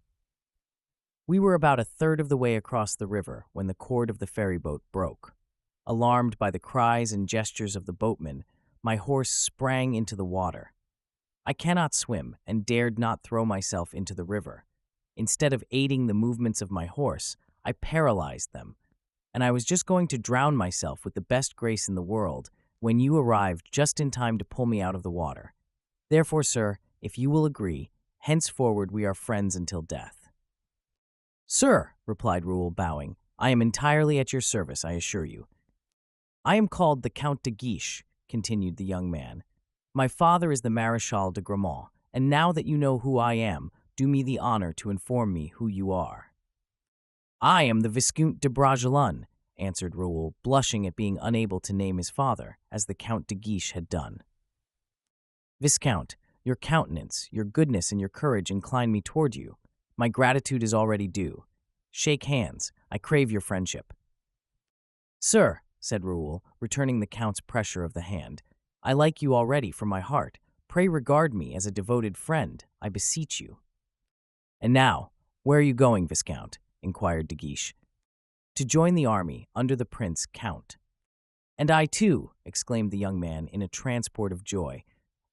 We were about a third of the way across the river when the cord of the ferry boat broke. Alarmed by the cries and gestures of the boatmen, my horse sprang into the water. I cannot swim and dared not throw myself into the river. Instead of aiding the movements of my horse, I paralyzed them, and I was just going to drown myself with the best grace in the world when you arrived just in time to pull me out of the water. Therefore, sir, if you will agree, henceforward we are friends until death." "Sir," replied Raoul, bowing, "I am entirely at your service, I assure you." "I am called the Count de Guiche," continued the young man. "My father is the Maréchal de Gramont, and now that you know who I am, do me the honor to inform me who you are." "I am the Viscount de Bragelonne," answered Raoul, blushing at being unable to name his father, as the Count de Guiche had done. "Viscount, your countenance, your goodness, and your courage incline me toward you. My gratitude is already due. Shake hands. I crave your friendship." "Sir," said Raoul, returning the Count's pressure of the hand, "I like you already from my heart. Pray regard me as a devoted friend, I beseech you." "And now, where are you going, Viscount?" inquired de Guiche. "To join the army under the Prince Count." "And I too," exclaimed the young man in a transport of joy.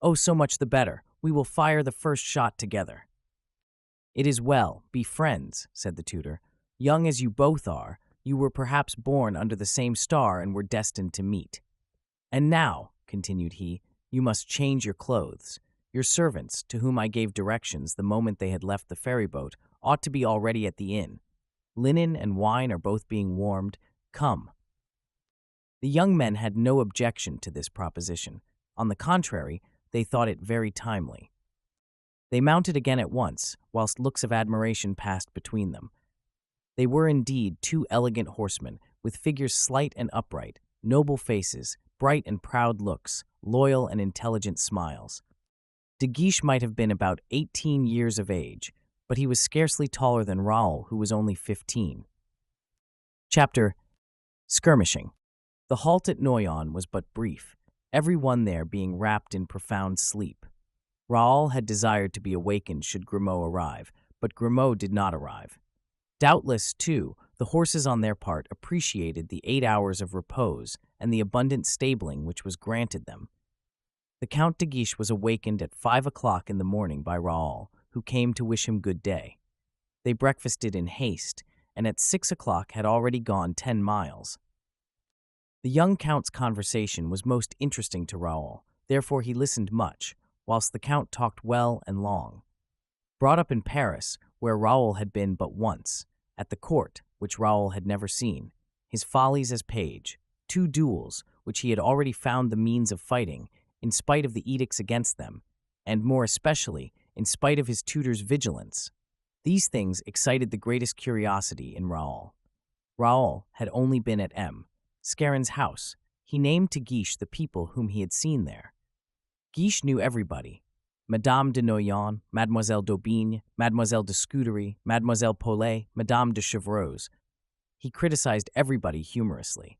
"Oh, so much the better. We will fire the first shot together." "It is well. Be friends," said the tutor. "Young as you both are, you were perhaps born under the same star and were destined to meet. And now," continued he, "you must change your clothes. Your servants, to whom I gave directions the moment they had left the ferry boat, ought to be already at the inn. Linen and wine are both being warmed. Come." The young men had no objection to this proposition. On the contrary, they thought it very timely. They mounted again at once, whilst looks of admiration passed between them. They were indeed two elegant horsemen, with figures slight and upright, noble faces, bright and proud looks, loyal and intelligent smiles. De Guiche might have been about 18 years of age, but he was scarcely taller than Raoul, who was only 15. Chapter Skirmishing. The halt at Noyon was but brief, every one there being wrapped in profound sleep. Raoul had desired to be awakened should Grimaud arrive, but Grimaud did not arrive. Doubtless, too, the horses on their part appreciated the 8 hours of repose and the abundant stabling which was granted them. The Count de Guiche was awakened at 5 o'clock in the morning by Raoul, who came to wish him good day. They breakfasted in haste, and at 6 o'clock had already gone 10 miles. The young Count's conversation was most interesting to Raoul, therefore he listened much, whilst the Count talked well and long. Brought up in Paris, where Raoul had been but once, at the court, which Raoul had never seen, his follies as page, 2 duels, which he had already found the means of fighting, in spite of the edicts against them, and more especially, in spite of his tutor's vigilance. These things excited the greatest curiosity in Raoul. Raoul had only been at Scarron's house. He named to Guiche the people whom he had seen there. Guiche knew everybody: Madame de Noyon, Mademoiselle d'Aubigne, Mademoiselle de Scudéry, Mademoiselle Paulet, Madame de Chevreuse. He criticized everybody humorously.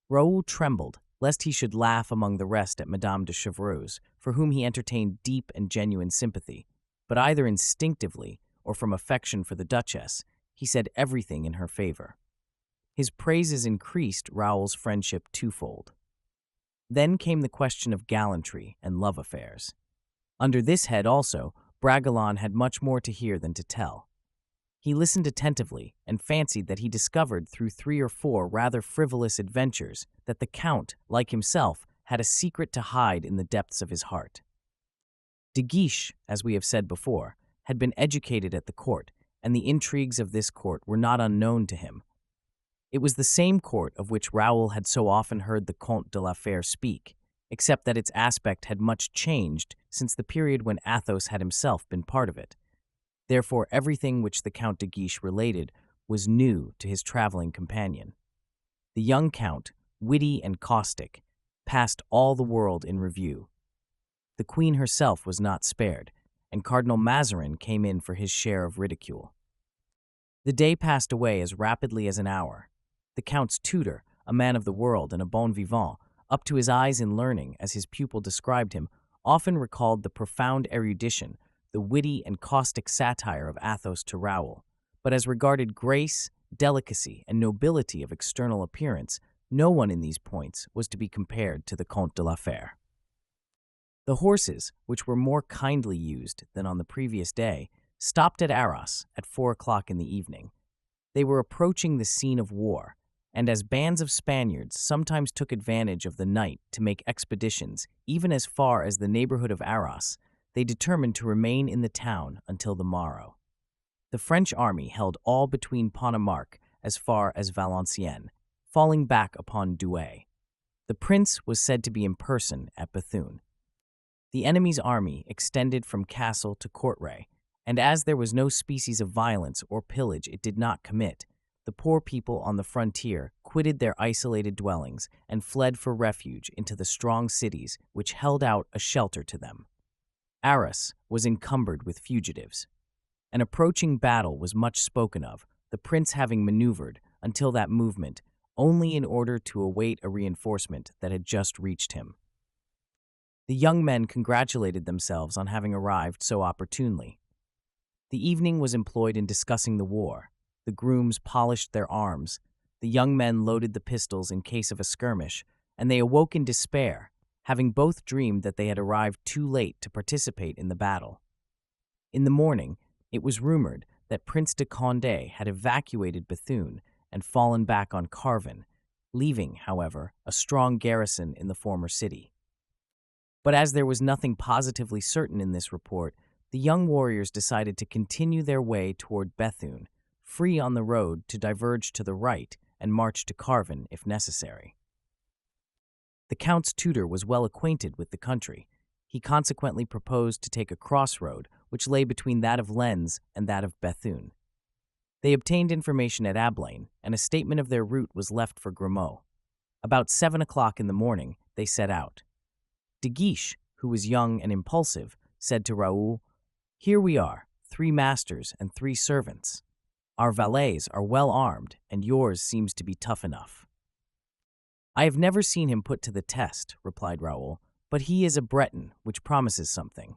Raoul trembled lest he should laugh among the rest at Madame de Chevreuse, for whom he entertained deep and genuine sympathy, but either instinctively or from affection for the Duchess, he said everything in her favor. His praises increased Raoul's friendship twofold. Then came the question of gallantry and love affairs. Under this head also, Bragelonne had much more to hear than to tell. He listened attentively and fancied that he discovered through 3 or 4 rather frivolous adventures that the Count, like himself, had a secret to hide in the depths of his heart. De Guiche, as we have said before, had been educated at the court, and the intrigues of this court were not unknown to him. It was the same court of which Raoul had so often heard the Comte de la Fère speak, except that its aspect had much changed since the period when Athos had himself been part of it. Therefore, everything which the Count de Guiche related was new to his traveling companion. The young Count, witty and caustic, passed all the world in review. The Queen herself was not spared, and Cardinal Mazarin came in for his share of ridicule. The day passed away as rapidly as an hour. The Count's tutor, a man of the world and a bon vivant, up to his eyes in learning, as his pupil described him, often recalled the profound erudition, the witty and caustic satire of Athos to Raoul, but as regarded grace, delicacy, and nobility of external appearance, no one in these points was to be compared to the Comte de la Fère. The horses, which were more kindly used than on the previous day, stopped at Arras at 4 o'clock in the evening. They were approaching the scene of war, and as bands of Spaniards sometimes took advantage of the night to make expeditions even as far as the neighborhood of Arras, they determined to remain in the town until the morrow. The French army held all between Pont-à-Marc as far as Valenciennes, falling back upon Douai. The prince was said to be in person at Bethune. The enemy's army extended from Castle to Courtrai, and as there was no species of violence or pillage it did not commit, the poor people on the frontier quitted their isolated dwellings and fled for refuge into the strong cities which held out a shelter to them. Arras was encumbered with fugitives. An approaching battle was much spoken of, the prince having maneuvered, until that movement, only in order to await a reinforcement that had just reached him. The young men congratulated themselves on having arrived so opportunely. The evening was employed in discussing the war. The grooms polished their arms, the young men loaded the pistols in case of a skirmish, and they awoke in despair, having both dreamed that they had arrived too late to participate in the battle. In the morning, it was rumored that Prince de Condé had evacuated Bethune and fallen back on Carvin, leaving, however, a strong garrison in the former city. But as there was nothing positively certain in this report, the young warriors decided to continue their way toward Bethune, free on the road to diverge to the right and march to Carvin if necessary. The Count's tutor was well acquainted with the country. He consequently proposed to take a crossroad which lay between that of Lens and that of Bethune. They obtained information at Ablain, and a statement of their route was left for Grimaud. About 7 o'clock in the morning, they set out. De Guiche, who was young and impulsive, said to Raoul, "Here we are, 3 masters and 3 servants. Our valets are well armed, and yours seems to be tough enough." "I have never seen him put to the test," replied Raoul, "but he is a Breton, which promises something."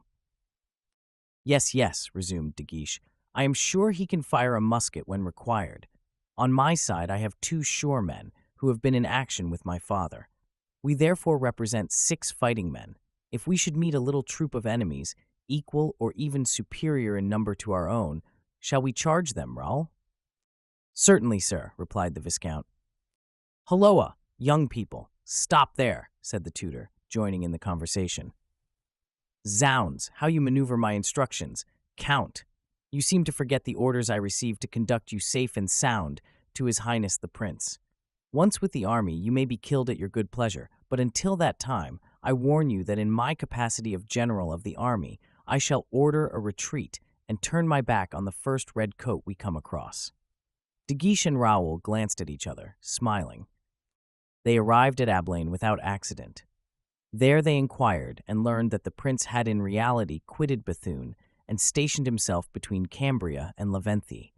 Yes, resumed De Guiche, "I am sure he can fire a musket when required. On my side I have 2 sure men, who have been in action with my father. We therefore represent 6 fighting men. If we should meet a little troop of enemies, equal or even superior in number to our own, shall we charge them, Raoul?" "Certainly, sir," replied the Viscount. "Hulloa, young people, stop there," said the tutor, joining in the conversation. "Zounds, how you maneuver my instructions. Count, you seem to forget the orders I received to conduct you safe and sound to His Highness the Prince. Once with the army, you may be killed at your good pleasure, but until that time, I warn you that in my capacity of general of the army, I shall order a retreat and turn my back on the first red coat we come across." De Guiche and Raoul glanced at each other, smiling. They arrived at Ablain without accident. There they inquired and learned that the prince had in reality quitted Bethune and stationed himself between Cambria and Laventhie.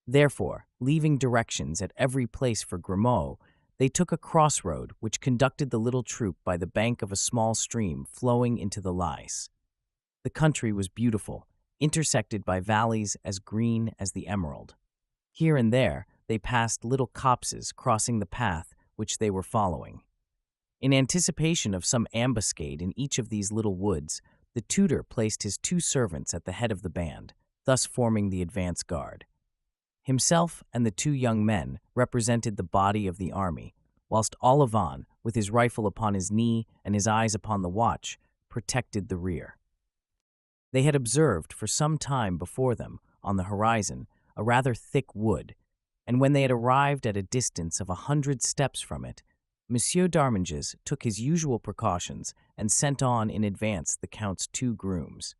Therefore, leaving directions at every place for Grimaud, they took a crossroad which conducted the little troop by the bank of a small stream flowing into the Lys. The country was beautiful, intersected by valleys as green as the emerald. Here and there, they passed little copses crossing the path which they were following. In anticipation of some ambuscade in each of these little woods, the tutor placed his 2 servants at the head of the band, thus forming the advance guard. Himself and the 2 young men represented the body of the army, whilst Olivain, with his rifle upon his knee and his eyes upon the watch, protected the rear. They had observed for some time before them, on the horizon, a rather thick wood, and when they had arrived at a distance of 100 steps from it, Monsieur d'Arminges took his usual precautions and sent on in advance the Count's 2 grooms.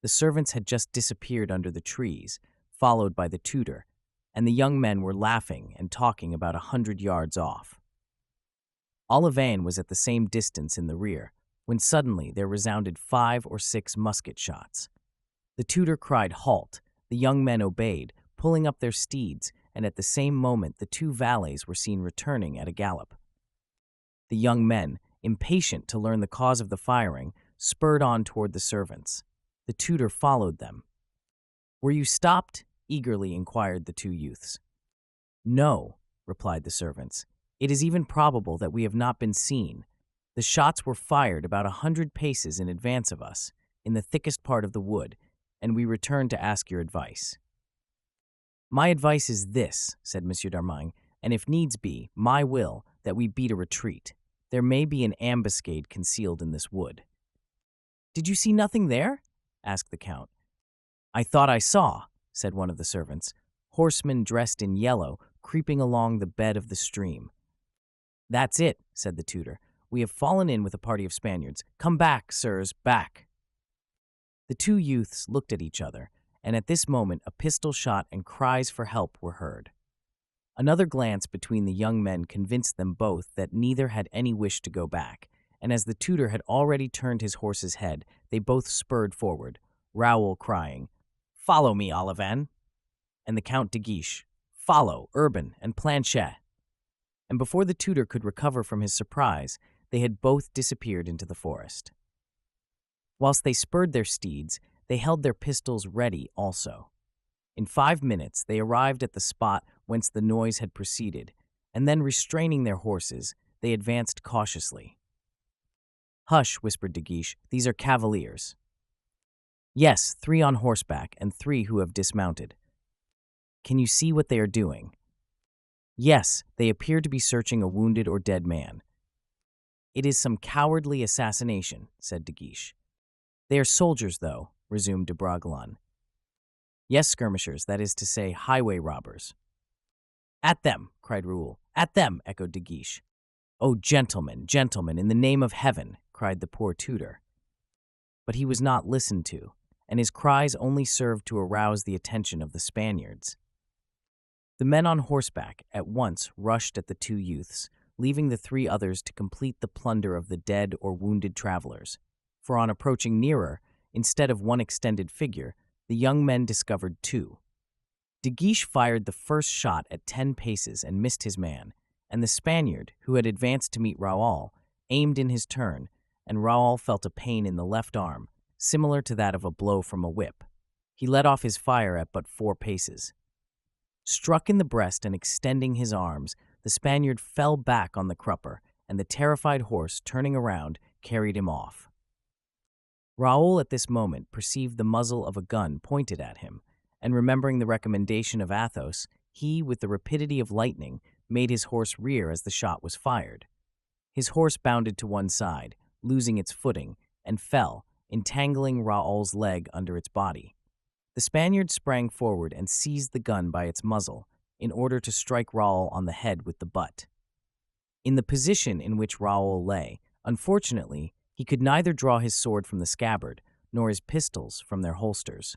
The servants had just disappeared under the trees, followed by the tutor, and the young men were laughing and talking about 100 yards off. Olivain was at the same distance in the rear, when suddenly there resounded 5 or 6 musket shots. The tutor cried, "Halt!" The young men obeyed, pulling up their steeds, and at the same moment the 2 valets were seen returning at a gallop. The young men, impatient to learn the cause of the firing, spurred on toward the servants. The tutor followed them. "Were you stopped?" eagerly inquired the two youths. No, replied the servants. It is even probable that we have not been seen. The shots were fired about 100 paces in advance of us, in the thickest part of the wood, and we returned to ask your advice. My advice is this, said Monsieur d'Armagnac, and if needs be, my will, that we beat a retreat. There may be an ambuscade concealed in this wood. Did you see nothing there? Asked the Count. I thought I saw, said one of the servants, horsemen dressed in yellow creeping along the bed of the stream. That's it, said the tutor. We have fallen in with a party of Spaniards. Come back, sirs, back. The two youths looked at each other, and at this moment a pistol shot and cries for help were heard. Another glance between the young men convinced them both that neither had any wish to go back, and as the tutor had already turned his horse's head, they both spurred forward, Raoul crying, "Follow me, Olivain," and the Count de Guiche, "Follow, Urban and Planchet." And before the tutor could recover from his surprise, they had both disappeared into the forest. Whilst they spurred their steeds, they held their pistols ready also. In 5 minutes, they arrived at the spot whence the noise had proceeded, and then restraining their horses, they advanced cautiously. "Hush," whispered De Guiche, "these are cavaliers." "Yes, 3 on horseback and 3 who have dismounted." "Can you see what they are doing?" "Yes, they appear to be searching a wounded or dead man." "It is some cowardly assassination," said De Guiche. "They are soldiers, though," resumed de Bragelonne. "Yes, skirmishers, that is to say, highway robbers." "At them!" cried Raoul. "At them!" echoed De Guiche. "Oh, gentlemen, gentlemen, in the name of heaven!" cried the poor tutor. But he was not listened to, and his cries only served to arouse the attention of the Spaniards. The men on horseback at once rushed at the 2 youths, leaving the 3 others to complete the plunder of the dead or wounded travelers. For on approaching nearer, instead of 1 extended figure, the young men discovered 2. De Guiche fired the first shot at 10 paces and missed his man, and the Spaniard, who had advanced to meet Raoul, aimed in his turn, and Raoul felt a pain in the left arm, similar to that of a blow from a whip. He let off his fire at but 4 paces. Struck in the breast and extending his arms, the Spaniard fell back on the crupper, and the terrified horse, turning around, carried him off. Raoul at this moment perceived the muzzle of a gun pointed at him, and remembering the recommendation of Athos, he, with the rapidity of lightning, made his horse rear as the shot was fired. His horse bounded to one side, losing its footing, and fell, entangling Raoul's leg under its body. The Spaniard sprang forward and seized the gun by its muzzle, in order to strike Raoul on the head with the butt. In the position in which Raoul lay, unfortunately, he could neither draw his sword from the scabbard, nor his pistols from their holsters.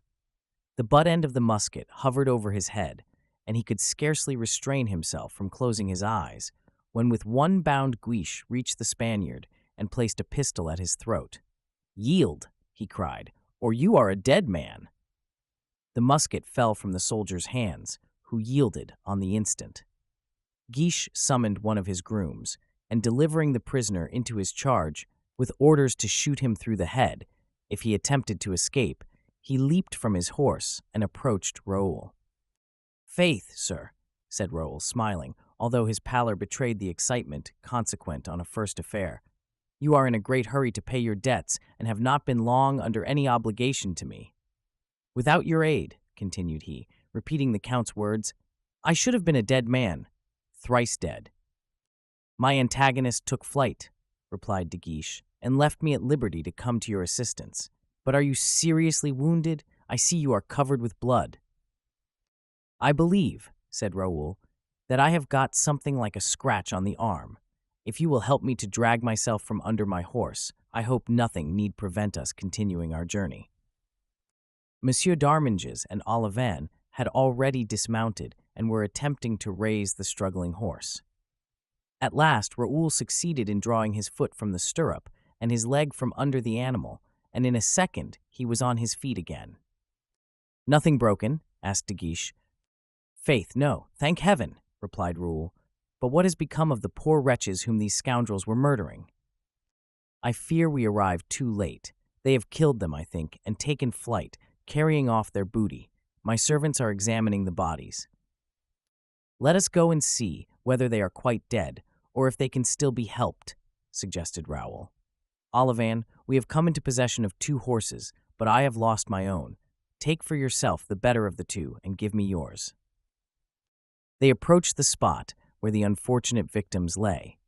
The butt end of the musket hovered over his head, and he could scarcely restrain himself from closing his eyes, when with one bound Guiche reached the Spaniard and placed a pistol at his throat. "Yield," he cried, "or you are a dead man." The musket fell from the soldier's hands, who yielded on the instant. Guiche summoned one of his grooms, and delivering the prisoner into his charge, with orders to shoot him through the head, if he attempted to escape, he leaped from his horse and approached Raoul. "Faith, sir," said Raoul, smiling, although his pallor betrayed the excitement consequent on a first affair, "you are in a great hurry to pay your debts, and have not been long under any obligation to me. Without your aid," continued he, repeating the Count's words, "I should have been a dead man, thrice dead." "My antagonist took flight," replied De Guiche, "and left me at liberty to come to your assistance. But are you seriously wounded? I see you are covered with blood." "I believe," said Raoul, "that I have got something like a scratch on the arm. If you will help me to drag myself from under my horse, I hope nothing need prevent us continuing our journey." Monsieur d'Arminges and Olivain had already dismounted and were attempting to raise the struggling horse. At last, Raoul succeeded in drawing his foot from the stirrup and his leg from under the animal, and in a second he was on his feet again. "Nothing broken?" asked De Guiche. "Faith, no, thank heaven," replied Raoul. "But what has become of the poor wretches whom these scoundrels were murdering?" "I fear we arrived too late. They have killed them, I think, and taken flight, carrying off their booty. My servants are examining the bodies. Let us go and see whether they are quite dead, or if they can still be helped, suggested Raoul. Olivan, we have come into possession of 2 horses, but I have lost my own. Take for yourself the better of the 2 and give me yours. They approached the spot where the unfortunate victims lay.